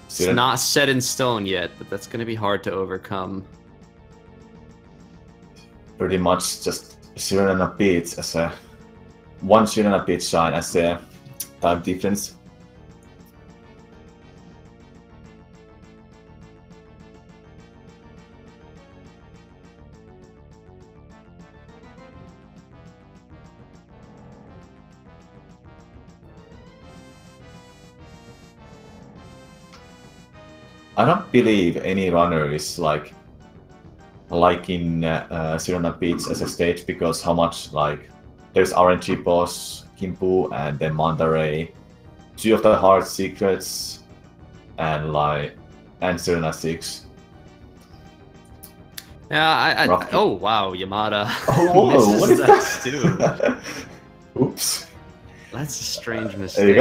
It's not set in stone yet, but that's going to be hard to overcome. Pretty much just 0.5 beats as a... 1 beat shine as a time difference. I don't believe any runner is like in 0.5 beats as a stage, because how much like there's RNG boss, Kimpu, and then Mandaray, 2 of the hard secrets, and 0.6. Yeah, oh wow, Yamada. Oh, what is that? Oops. That's a strange mistake.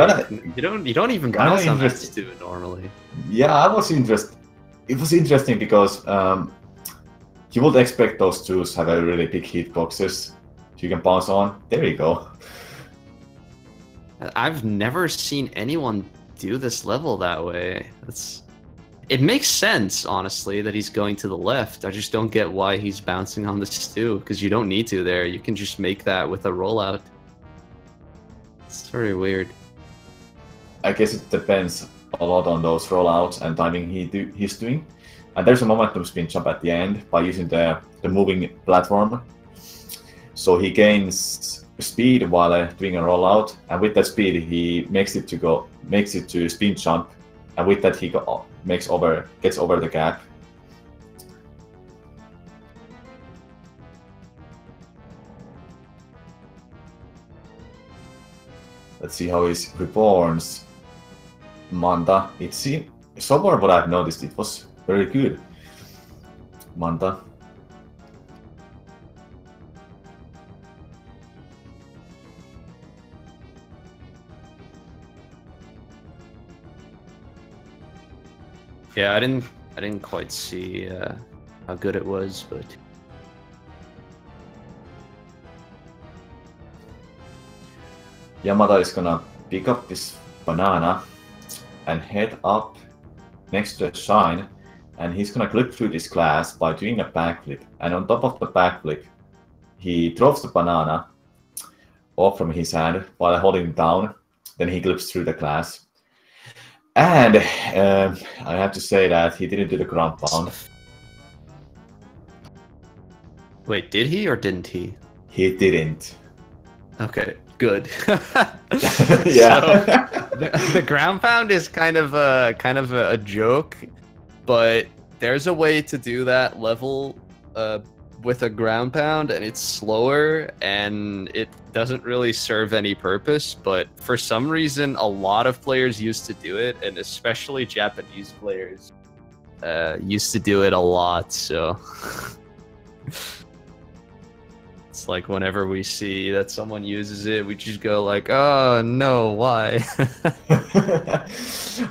You don't even bounce on that stew normally. Yeah, I was interested. It was interesting because you would expect those two to have a really big hitboxes you can bounce on. There you go. I've never seen anyone do this level that way. It makes sense, honestly, that he's going to the left. I just don't get why he's bouncing on the stew, because you don't need to there. You can just make that with a rollout. It's very weird. I guess it depends a lot on those rollouts and timing he's doing. And there's a momentum spin jump at the end by using the moving platform. So he gains speed while doing a rollout, and with that speed he makes it to spin jump, and with that he gets over the gap. Let's see how he reborns Manta. It seemed, so far what I've noticed, it was very good. Manta. Yeah, I didn't quite see how good it was, but Yamada is gonna pick up this banana and head up next to a shine, and he's gonna clip through this glass by doing a backflip. And on top of the backflip, he throws the banana off from his hand while holding it down. Then he clips through the glass. And I have to say that he didn't do the ground pound. Wait, did he or didn't he? He didn't. Okay, good. Yeah. So, the ground pound is kind of a joke, but there's a way to do that level with a ground pound, and it's slower and it doesn't really serve any purpose, but for some reason a lot of players used to do it, and especially Japanese players used to do it a lot, so it's like whenever we see that someone uses it, we just go like, oh no, why?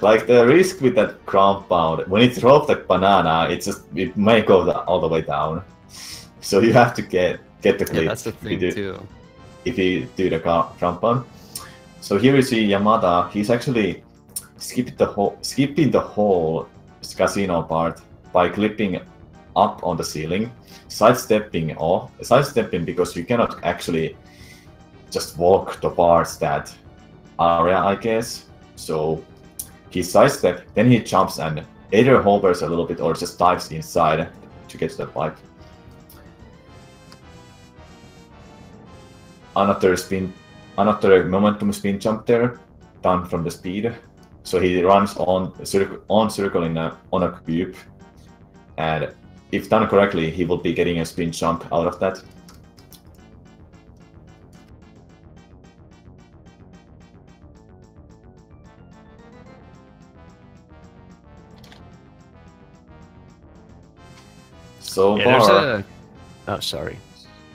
Like the risk with that ground pound, when it drops that banana, it may go all the way down. So you have to get the clip. Yeah, that's the thing too. If you do the ground pound. So here we see Yamada. He's actually skipping the whole casino part by clipping up on the ceiling, sidestepping because you cannot actually just walk towards that area, I guess. So he sidesteps, then he jumps and either hovers a little bit or just dives inside to get to the pipe. Another momentum spin jump there, done from the speed. So he runs on circle on a cube, and if done correctly, he will be getting a spin jump out of that. So far... Oh, sorry.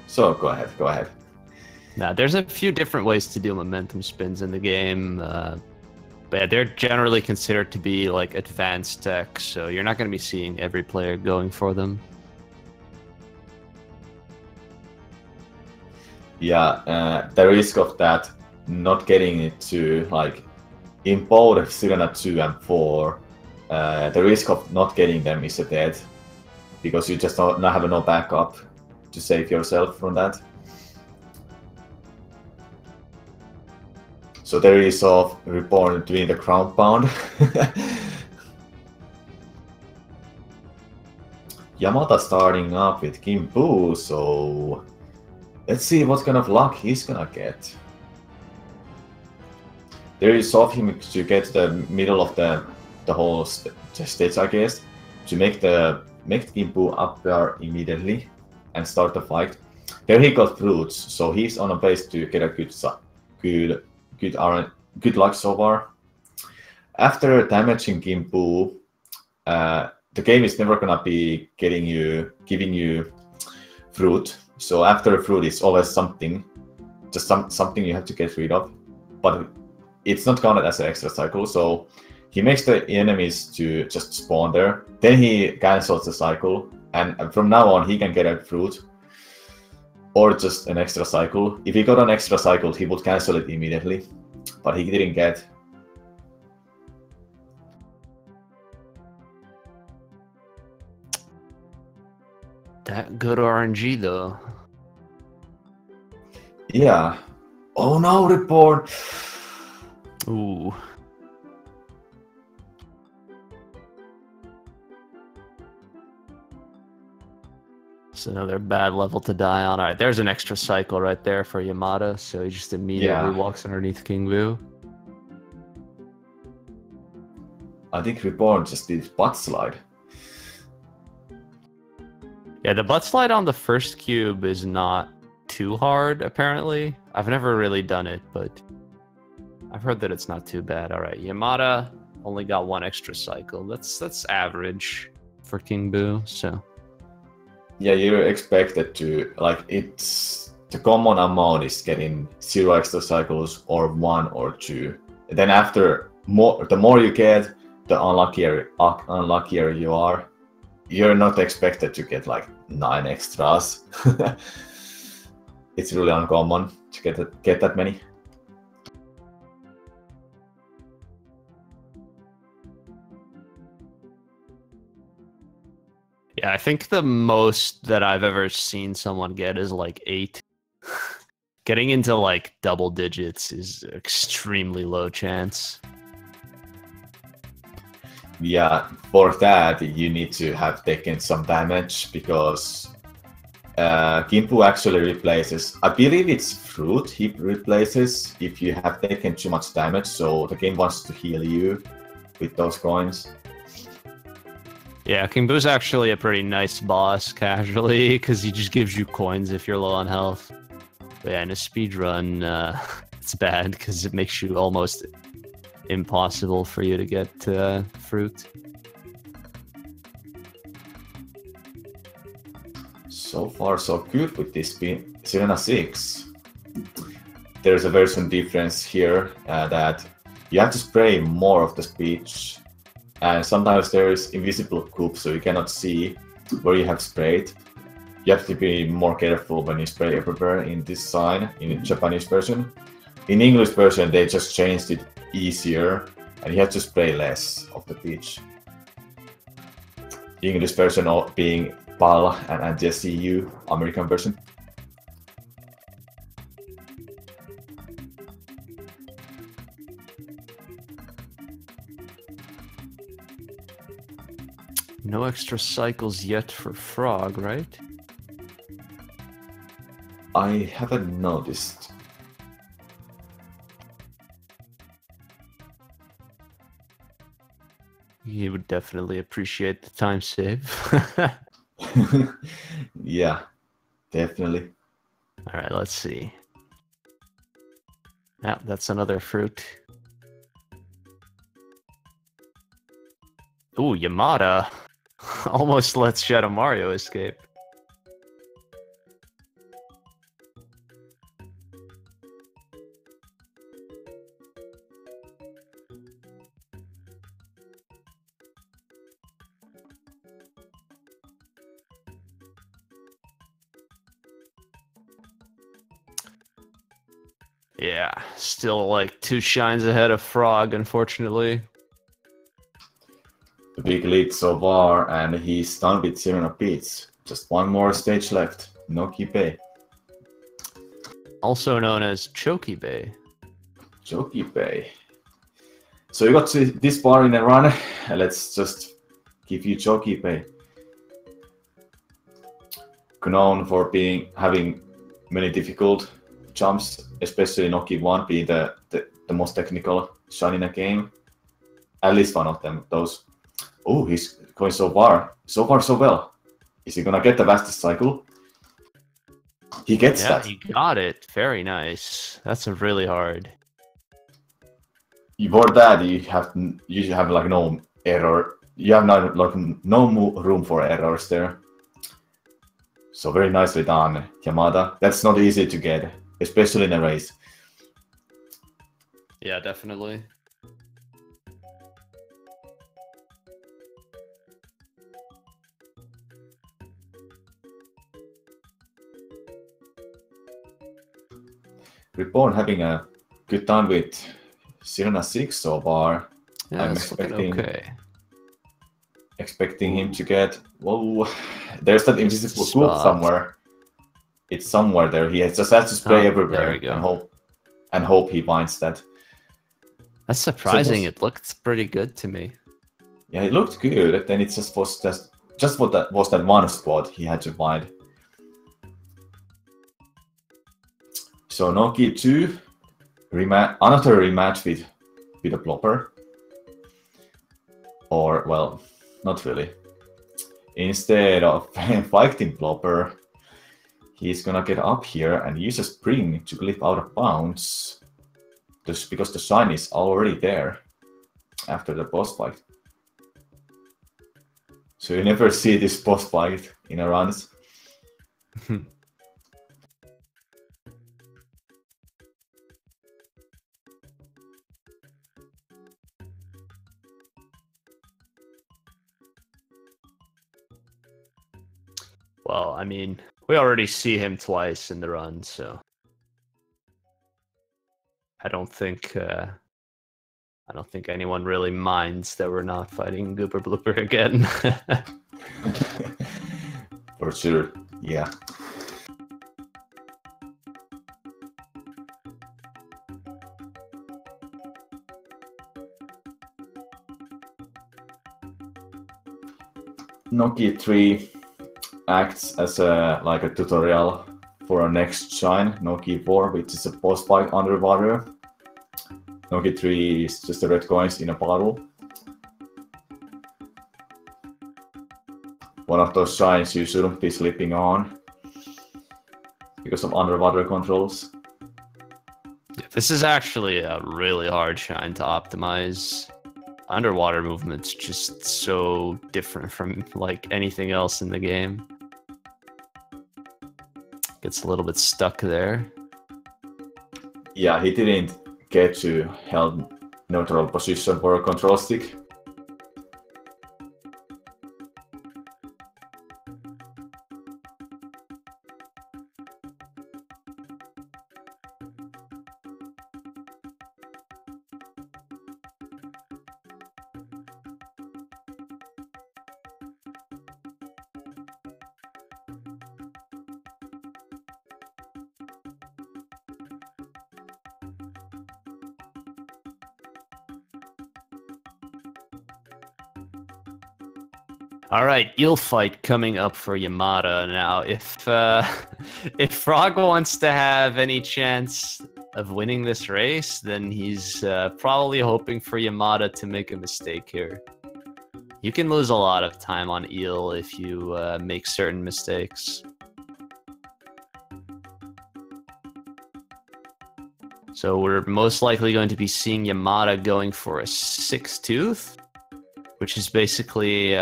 So go ahead. Now, there's a few different ways to do momentum spins in the game, but they're generally considered to be like advanced tech, so you're not going to be seeing every player going for them. Yeah, the risk of that not getting it to like in both Sirena 2 and 4, the risk of not getting them is a death, because you just don't have no backup to save yourself from that. So there is of Reborn doing the ground pound. Yamata starting up with Kimbu, so let's see what kind of luck he's gonna get. There is of him to get the middle of the whole stage, I guess, to make the Kimbu up there immediately and start the fight. There he got fruits, so he's on a base to get a good luck so far. After damaging Kimbu, the game is never gonna be giving you fruit. So after a fruit, it's always something, just something you have to get rid of. But it's not counted as an extra cycle. So he makes the enemies to just spawn there. Then he cancels the cycle, and from now on he can get a fruit or just an extra cycle. If he got an extra cycle, he would cancel it immediately, but he didn't get. That good RNG though. Yeah. Oh no, report. Ooh. It's another bad level to die on. All right, there's an extra cycle right there for Yamata, so he just immediately walks underneath King Boo. I think Reborn just did butt slide. Yeah, the butt slide on the first cube is not too hard, apparently. I've never really done it, but I've heard that it's not too bad. All right, Yamata only got one extra cycle. That's average for King Boo, so... Yeah, you're expected to, like, it's the common amount is getting 0 extra cycles or 1 or 2. And then after the more you get, the unluckier you are. You're not expected to get like 9 extras. It's really uncommon to get that many. Yeah, I think the most that I've ever seen someone get is like 8. Getting into like double digits is extremely low chance. Yeah, for that you need to have taken some damage, because Gimpu actually replaces, I believe it's fruit he replaces if you have taken too much damage, so the game wants to heal you with those coins. Yeah, King Boo's actually a pretty nice boss casually, because he just gives you coins if you're low on health. But yeah, in a speedrun, it's bad because it makes you almost impossible for you to get fruit. So far so good with this Sirena 6. There's a version difference here that you have to spray more of the speech, and sometimes there is invisible coop, so you cannot see where you have sprayed. You have to be more careful when you spray everywhere in this sign in the Japanese version. In English version, they just changed it easier, and you have to spray less of the peach. English version being PAL and NTSCU, American version. No extra cycles yet for Frog, right? I haven't noticed. He would definitely appreciate the time save. Yeah, definitely. All right, let's see. Yeah, that's another fruit. Ooh, Yamata almost lets Shadow Mario escape. Yeah, still like 2 shines ahead of Frog, unfortunately. The big lead so far, and he's done with 0 beats. Just one more stage left. Noki Bay. Also known as Choki Bay. Choki Bay. So you got to this far in a run. Let's just give you Choki Bay. Known for having many difficult jumps, especially Noki 1 being the most technical shine in a game. At least one of them, those. Oh, he's going so far. So far, so well. Is he gonna get the fastest cycle? He gets Yeah, that. he got it. Very nice. That's a really hard. For that, you have like no error. You have no room for errors there. So very nicely done, Yamada. That's not easy to get, especially in a race. Yeah, definitely. Reborn having a good time with Sirena 6 so far. Yeah, I'm it's looking okay. expecting him to get. Whoa, there's that invisible goop Spot. somewhere. It's somewhere there. He just has to spray everywhere there we go. and hope he finds that. That's surprising. It looked pretty good to me. Yeah, it looked good. Then it just was what that was that one spot he had to find. So Noki 2 another rematch with a blopper. Or well, not really. Instead of fighting blopper, he's gonna get up here and use a spring to clip out of bounds. Just because the shine is already there after the boss fight. So you never see this boss fight in a runs. Well, I mean, we already see him twice in the run, so I don't think anyone really minds that we're not fighting Gooper Blooper again. For sure, yeah. Noki 3 acts as like a tutorial for our next shine, Noki 4, which is a boss fight underwater. Noki 3 is just the red coins in a bottle. One of those shines you shouldn't be slipping on because of underwater controls. This is actually a really hard shine to optimize. Underwater movement's just so different from like anything else in the game. Gets a little bit stuck there. Yeah, he didn't get to held neutral position for a control stick. All right, eel fight coming up for Yamata now. If Frog wants to have any chance of winning this race, then he's probably hoping for Yamata to make a mistake here. You can lose a lot of time on eel if you make certain mistakes. So we're most likely going to be seeing Yamata going for a 6 tooth, which is basically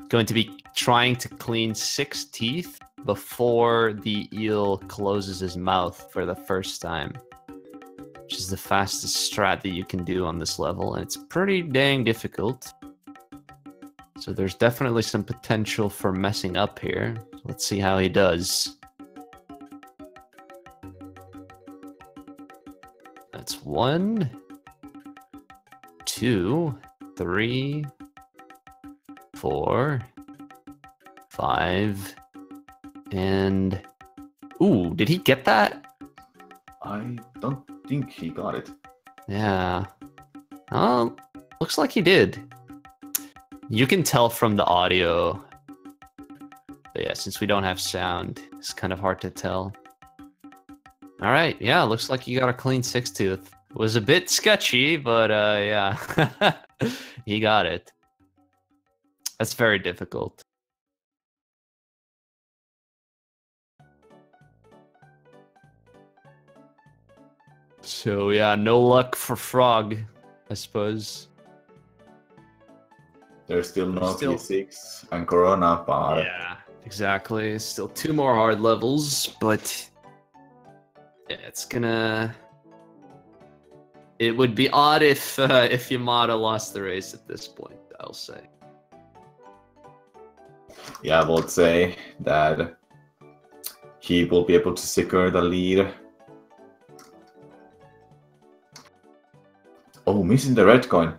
going to be trying to clean 6 teeth before the eel closes his mouth for the first time, which is the fastest strat that you can do on this level, and it's pretty dang difficult. So there's definitely some potential for messing up here. Let's see how he does. That's 1, 2, 3, 4, 5, and... Ooh, did he get that? I don't think he got it. Yeah. Oh, looks like he did. You can tell from the audio. But yeah, since we don't have sound, it's kind of hard to tell. All right, yeah, looks like you got a clean 6 tooth. Was a bit sketchy, but yeah, he got it. That's very difficult. So yeah, no luck for Frog, I suppose. There's still no P6 and Corona, but yeah, exactly. Still 2 more hard levels, but yeah, it's gonna. It would be odd if Yamata lost the race at this point, I'll say. Yeah, I would say that he will be able to secure the lead. Oh, missing the red coin.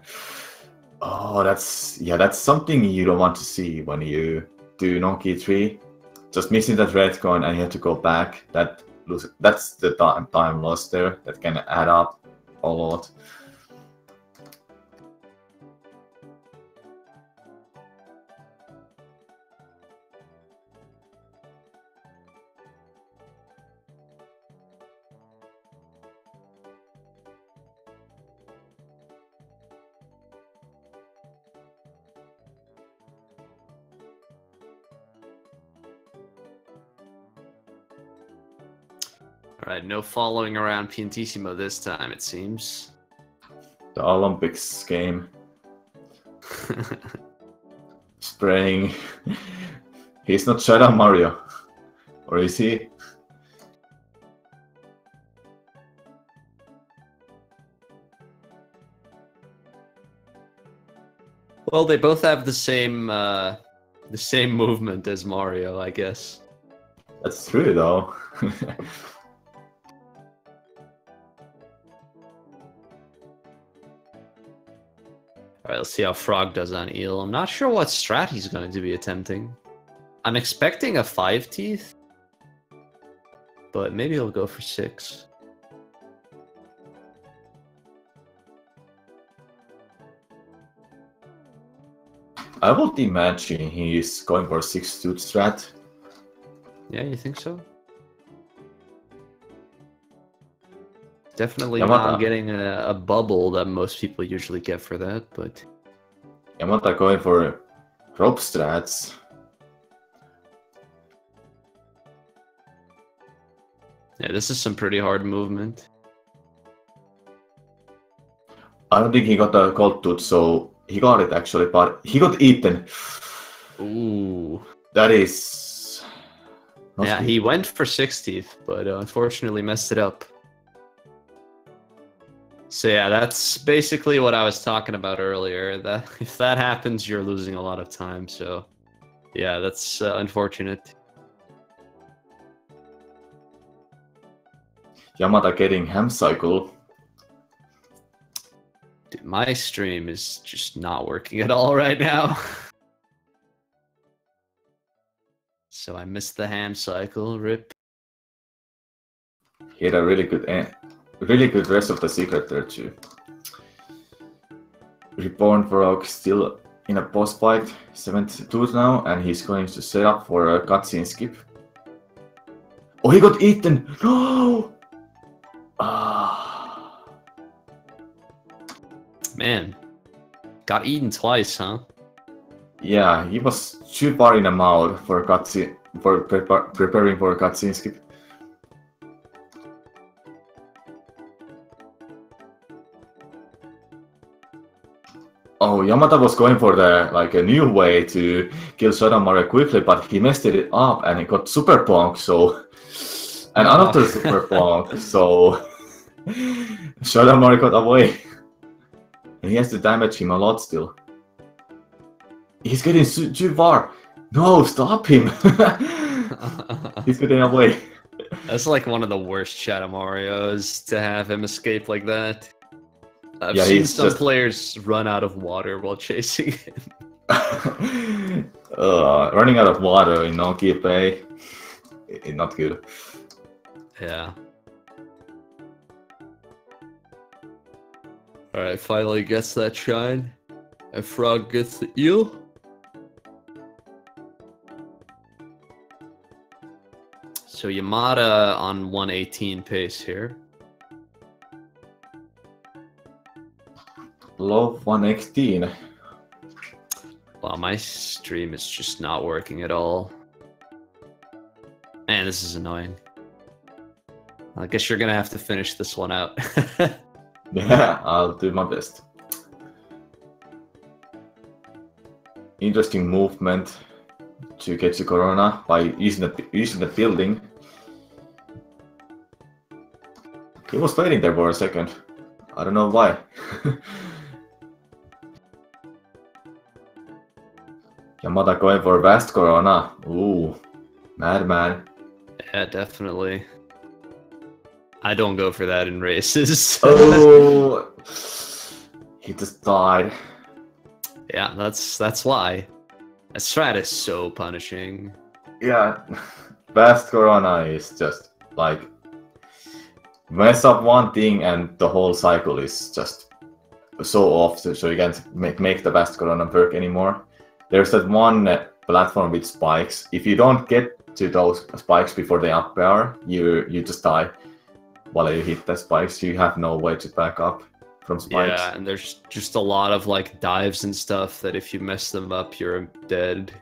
Oh, that's something you don't want to see when you do Noki 3. Just missing that red coin and you have to go back. That's the time lost there. That can add up a lot. Alright, no following around Piantissimo this time, it seems. The Olympics game. Spraying. He's not Shadow Mario. Or is he? Well, they both have the same movement as Mario, I guess. That's true, though. Alright, let's see how Frog does on eel. I'm not sure what strat he's going to be attempting. I'm expecting a 5 teeth, but maybe he'll go for 6. I would imagine he's going for a 6 tooth strat. Yeah, you think so? Definitely Yamata. not getting a bubble that most people usually get for that, but... Yamata going for rope strats. Yeah, this is some pretty hard movement. I don't think he got the gold tooth, so he got it actually, but he got eaten. Ooh. That is... Yeah, he went for 6 teeth, but unfortunately messed it up. So yeah, that's basically what I was talking about earlier. That if that happens, you're losing a lot of time. So yeah, that's unfortunate. Yamata getting ham cycle. Dude, my stream is just not working at all right now. So I missed the ham cycle, rip. He had a really good rest of the secret there too. Reborn Frog still in a boss fight, 72 now, and he's going to set up for a cutscene skip. Oh, he got eaten! No! Ah. Man, got eaten twice, huh? Yeah, he was too far in the mouth for a cutscene, for preparing for a cutscene skip. Oh, Yamata was going for the a new way to kill Shadow Mario quickly, but he messed it up and he got Super Punk, so and another Super Punk, so Shadow Mario got away. And he has to damage him a lot still. He's getting too far. No, stop him! He's getting away. That's like one of the worst Shadow Marios to have him escape like that. I've Yeah, seen he's some just... players run out of water while chasing him. Running out of water in no-key play, not good. Yeah. Alright, finally gets that shine. And Frog gets the eel. So Yamata on 118 pace here. Low 118. Wow, my stream is just not working at all. Man, this is annoying. I guess you're gonna have to finish this one out. Yeah, I'll do my best. Interesting movement to get to Corona by using the building. He was waiting there for a second. I don't know why. Yamata going for Vast Corona. Ooh, madman. Yeah, definitely. I don't go for that in races. Oh, he just died. Yeah, that's why. A strat is so punishing. Yeah, Vast Corona is just like mess up one thing and the whole cycle is just so off, so you can't make the Vast Corona work anymore. There's that one platform with spikes. If you don't get to those spikes before they appear, you just die. While you hit the spikes, you have no way to back up from spikes. Yeah, and there's just a lot of like dives and stuff that if you mess them up, you're dead.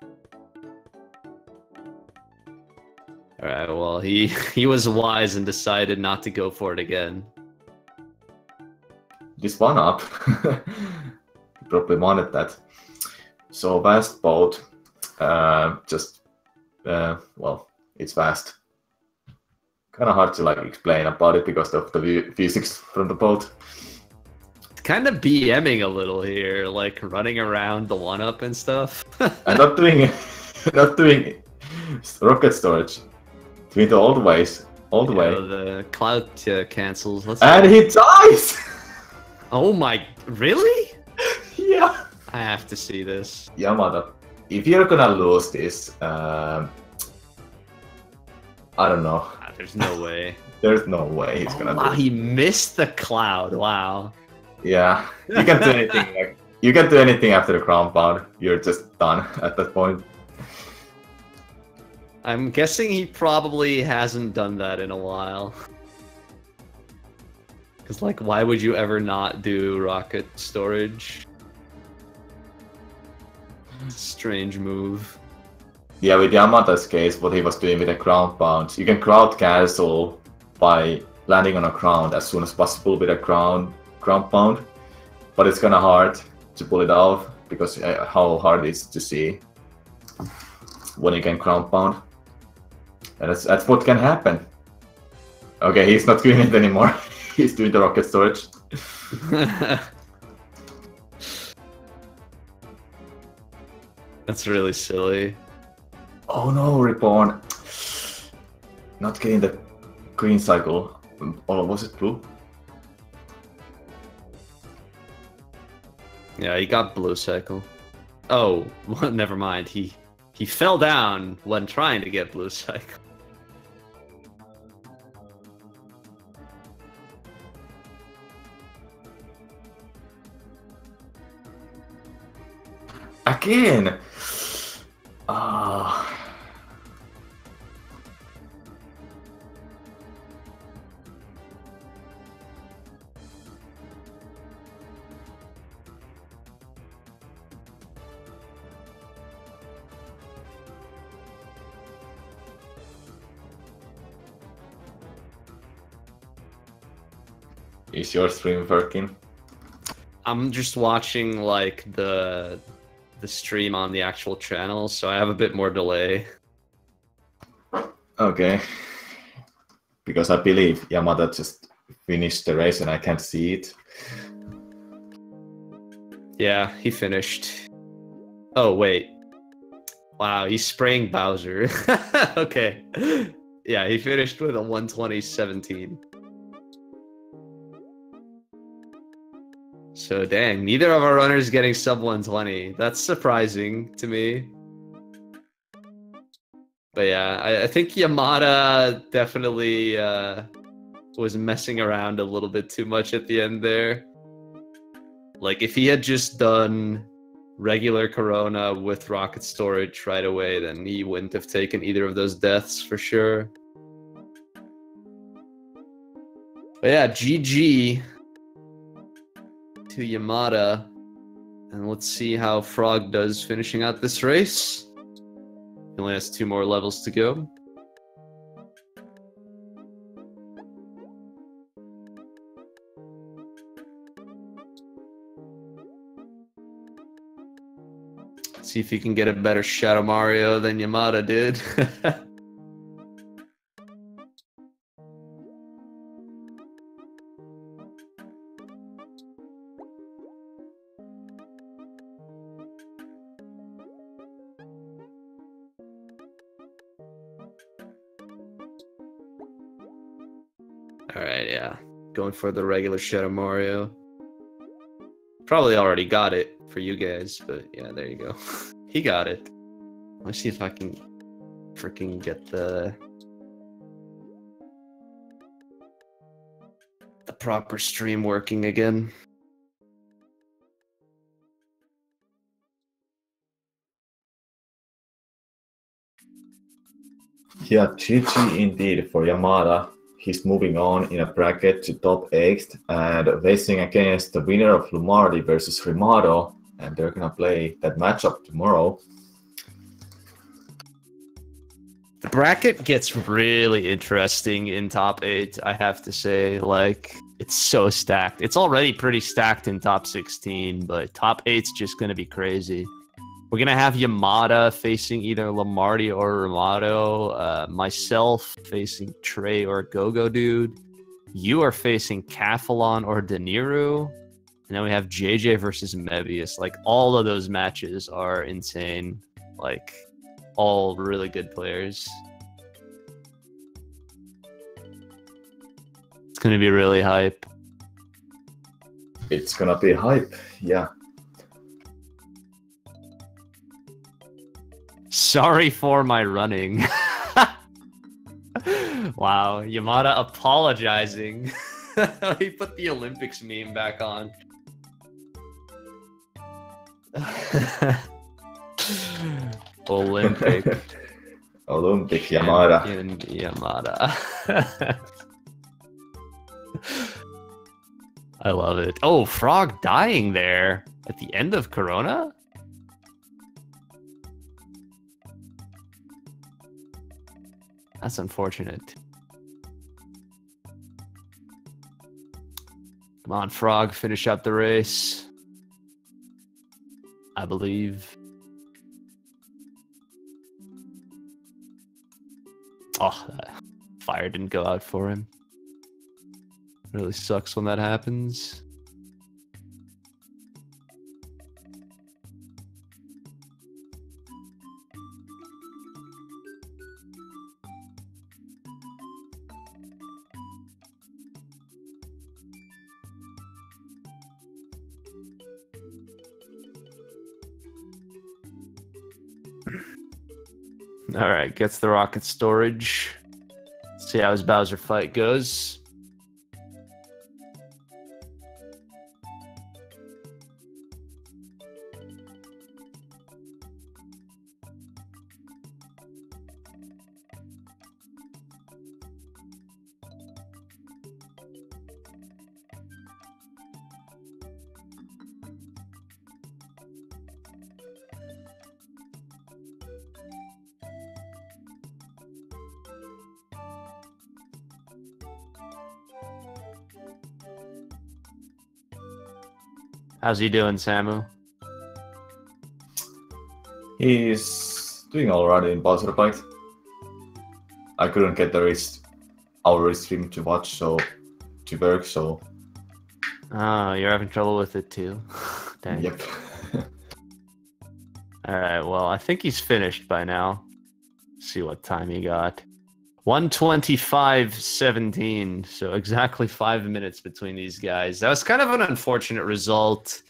Alright, well, he was wise and decided not to go for it again. This one up. Probably wanted that. So Vast boat, well, it's fast. Kind of hard to like explain about it because of the physics from the boat. Kind of BMing a little here, like running around the 1-up and stuff. And not doing rocket storage. Doing the old ways, all the way. The cloud cancels. And he dies! Oh my, really? Yeah. I have to see this. Yamata, if you're gonna lose this, I don't know. There's no way. There's no way he's gonna Wow, do it. he missed the cloud. Wow. Yeah, you can do anything. Like, you can do anything after the ground pound. You're just done at that point. I'm guessing he probably hasn't done that in a while. Because, like, why would you ever not do rocket storage? Strange move. Yeah, with Yamata's case, what he was doing with the ground pound, you can crowd cancel by landing on a ground as soon as possible with a ground pound, but it's kind of hard to pull it off because how hard it is to see when you can ground pound, and that's what can happen. Okay, he's not doing it anymore. He's doing the rocket storage. That's really silly. Oh no, Reborn. Not getting the green cycle. Or was it blue? Yeah, he got blue cycle. Oh, well, never mind. He fell down when trying to get blue cycle. again. Ah. Is your stream working? I'm just watching like the stream on the actual channel, so I have a bit more delay. Okay. Because I believe Yamada just finished the race and I can't see it. Yeah, he finished. Oh, wait. Wow, he's spraying Bowser. Okay. Yeah, he finished with a 120.17. So dang, neither of our runners getting sub 120. That's surprising to me. But yeah, I think Yamada definitely was messing around a little bit too much at the end there. Like, if he had just done regular Corona with rocket storage right away, then he wouldn't have taken either of those deaths for sure. But yeah, GG to Yamada. And let's see how Frog does finishing out this race. He only has 2 more levels to go. Let's see if he can get a better Shadow Mario than Yamada did. Alright, yeah. Going for the regular Shadow Mario. Probably already got it for you guys, but yeah, there you go. He got it. Let's see if I can freaking get the proper stream working again. Yeah, GG indeed for Yamada. He's moving on in a bracket to top 8 and racing against the winner of Lumardi versus Rimado, and they're gonna play that matchup tomorrow. The bracket gets really interesting in top 8, I have to say. Like, it's so stacked. It's already pretty stacked in top 16, but top 8's just going to be crazy. We're going to have Yamada facing either Lamardi or Ramato, myself facing Trey or Gogo Dude. You are facing Cathalon or Deniru. And then we have JJ versus Mebius. Like, all of those matches are insane. Like, all really good players. It's going to be really hype. It's gonna be hype, yeah. Sorry for my running. Wow, Yamada apologizing. He put the Olympics meme back on. Olympic Yamada. Yamada. I love it. Oh, Frog dying there at the end of Corona? That's unfortunate. Come on, Frog, finish up the race. I believe. Oh, that fire didn't go out for him. Really sucks when that happens. All right, gets the rocket storage. See how his Bowser fight goes. How's he doing, Samu? He's doing alright in Bowser Bite. I couldn't get our stream to watch, so to work, so. Oh, you're having trouble with it too. Dang. Yep. All right. Well, I think he's finished by now. See what time he got. 1:25:17. So exactly 5 minutes between these guys. That was kind of an unfortunate result.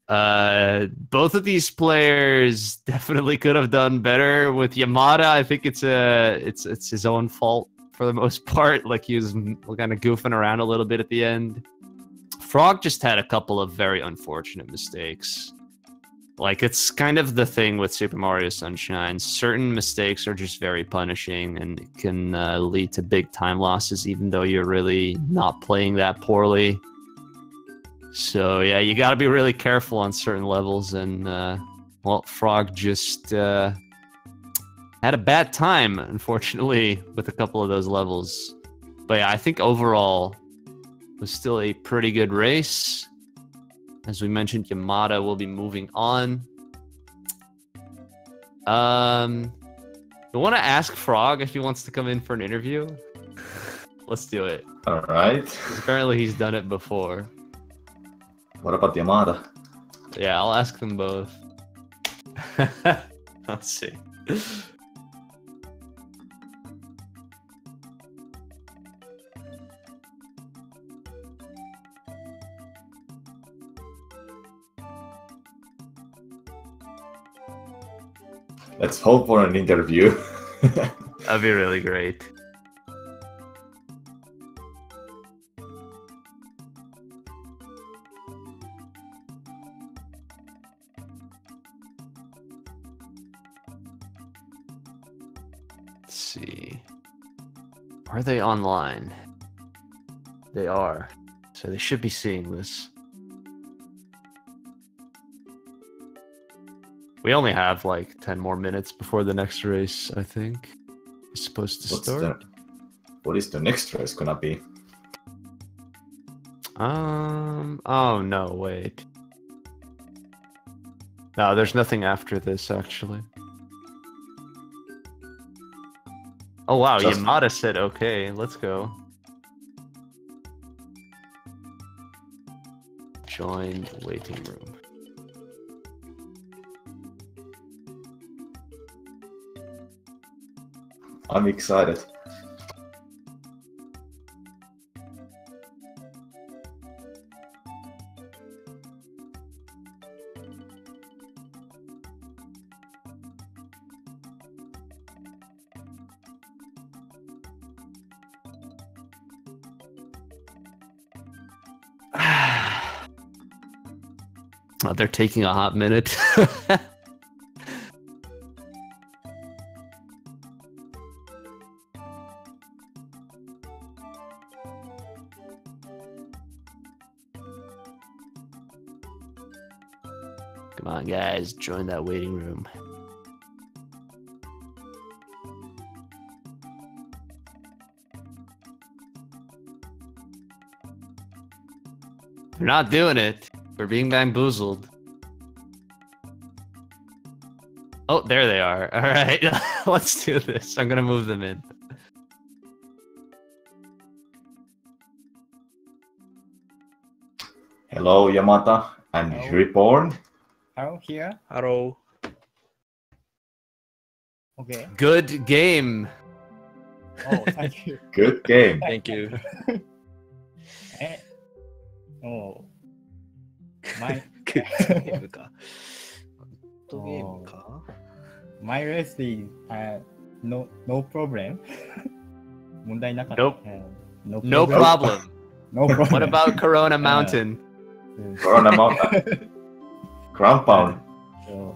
Both of these players definitely could have done better. With Yamata, I think it's his own fault for the most part. Like he was kind of goofing around a little bit at the end. Frog just had a couple of very unfortunate mistakes. Like, it's kind of the thing with Super Mario Sunshine. Certain mistakes are just very punishing and it can lead to big time losses, even though you're really not playing that poorly. So, yeah, you gotta be really careful on certain levels. And, well, Frog just had a bad time, unfortunately, with a couple of those levels. But, yeah, I think overall it was still a pretty good race. As we mentioned, Yamata will be moving on. You want to ask Frog if he wants to come in for an interview? Let's do it. All right. Apparently he's done it before. What about Yamada? Yeah, I'll ask them both. Let's see. Let's hope for an interview. That'd be really great. Let's see. Are they online? They are. So they should be seeing this. We only have like 10 more minutes before the next race, I think. It's supposed to start. What is the next race gonna be? Oh no, wait. No, there's nothing after this, actually. Oh wow, Yamada said okay, let's go. Join waiting room. I'm excited. Oh, they're taking a hot minute. Come on, guys, join that waiting room. They're not doing it. We're being bamboozled. Oh, there they are. All right, let's do this. I'm gonna move them in. Hello, Yamata and Hello. Reborn. Hello, here. Hello. Okay. Good game. Oh, thank you. Good game. Thank you. Oh, my グッドゲームか。グッドゲームか my race is no problem. 問題なかった。 Nope. No No problem. No problem. What about Corona Mountain? Corona Mountain. Ground Pound. So,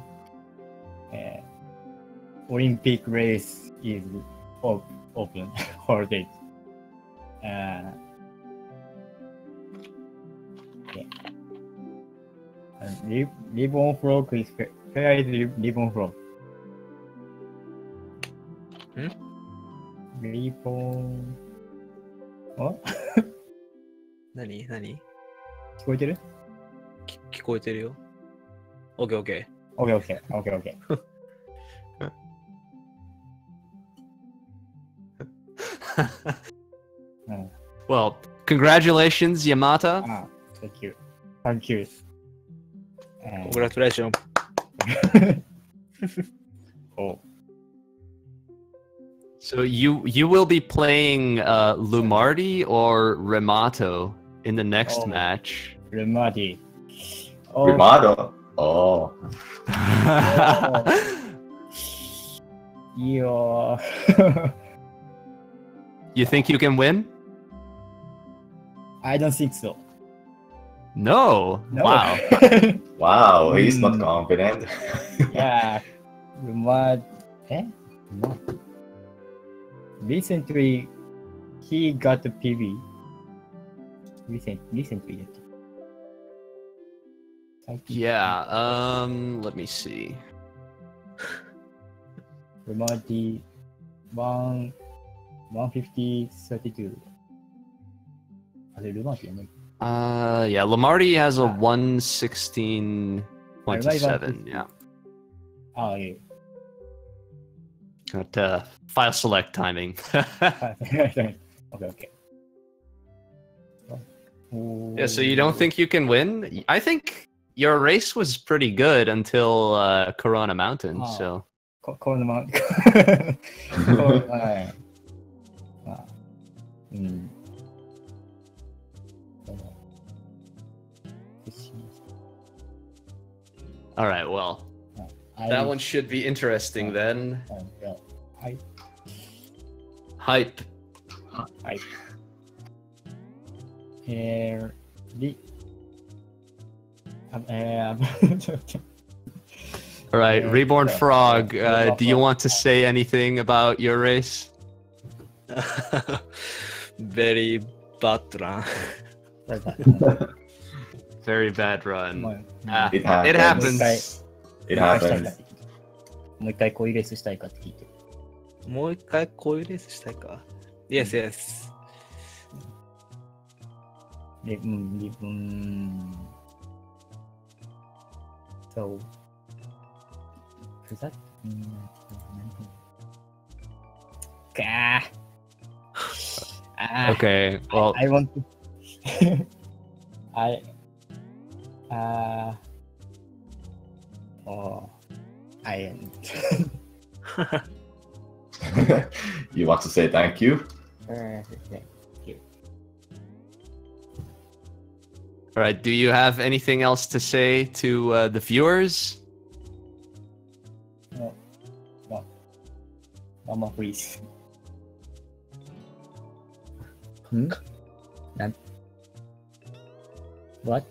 Olympic race is open holiday. Ribbon flock is where is ribbon flock? Ribbon. What? 何聞こえてる聞こえてるよ。オッケーオッケ Okay, okay. Well, congratulations, Yamata. Ah, thank you. Thank you. ー。コングラチュレーション。 Oh, So you will be playing Lumardi or Remato in the next Oh. match. Remadi. Oh, Rimado. Oh. yeah. You think you can win? I don't think so. No. No. Wow. Wow, he's not Hmm. confident. Yeah. Remad. Eh? No. Recently, he got a PB. Recently. Yeah. Let me see. Remadi 150, 32. あれ、ルマーティやない。 Yeah. Lamardi has a Ah. 116.27. Yeah. ああ、いえ。 Got file select timing. Okay, okay. Yeah. So you don't think you can win? I think your race was pretty good until Corona Mountain. Ah. So. このまま。はい。まあ、うん。All right. Well, that one should be interesting then. はい。 Hype. はい。All right, Reborn yeah. Frog. Yeah. Do you want to say anything about your race? ー。Very bad run. Very bad run. もう Ah, It it happens. happens. It もう一回したい happens. かもう一回こういうレースしたいかって聞いて。もう一回こういうレースしたいか。Yes, yes. そう。ふざかー。Okay. Well, I want to. Oh, I am. You want to say thank you? all right. Do you have anything else to say to the viewers? Mama, please. Hmm? What?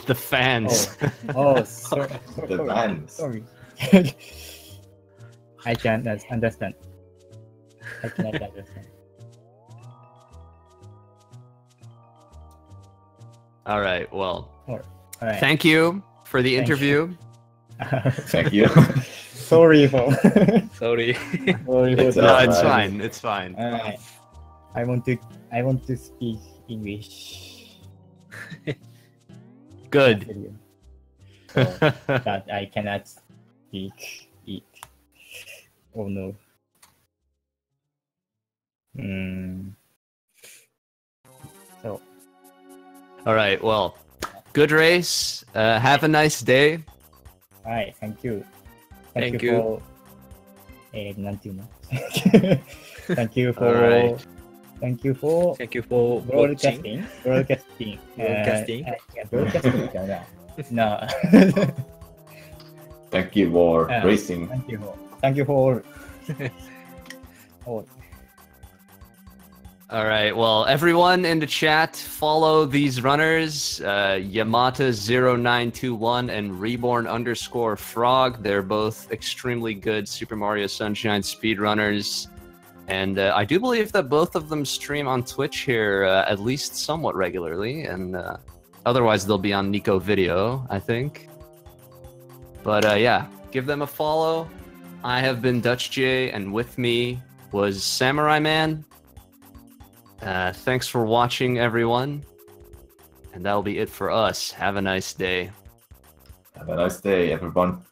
The fans. Oh, sorry. The fans. Sorry. I can't understand. I cannot understand. All right. Well, All right. thank you for the Thank interview. Thank you. Sorry for. Sorry. Sorry for It's No, that. alright. it's fine. It's fine. Alright. I want to speak English. Good. But I cannot speak it. Oh no. So, All right. Well, good race. Have a nice day. alright, thank you. Thank you. For なんていうの Thank you for Alright. Thank you for watching. Broadcasting. Broadcasting? Broadcasting かな No. Thank you for Yeah. racing. Thank you for all. All right. Well, everyone in the chat, follow these runners, Yamata0921 and Reborn_Frog. They're both extremely good Super Mario Sunshine speedrunners. And I do believe that both of them stream on Twitch here at least somewhat regularly. And otherwise, they'll be on Nico Video, I think. But yeah, give them a follow. I have been Dutch J, and with me was Samurai Man. Thanks for watching, everyone. And that'll be it for us. Have a nice day. Have a nice day, everyone.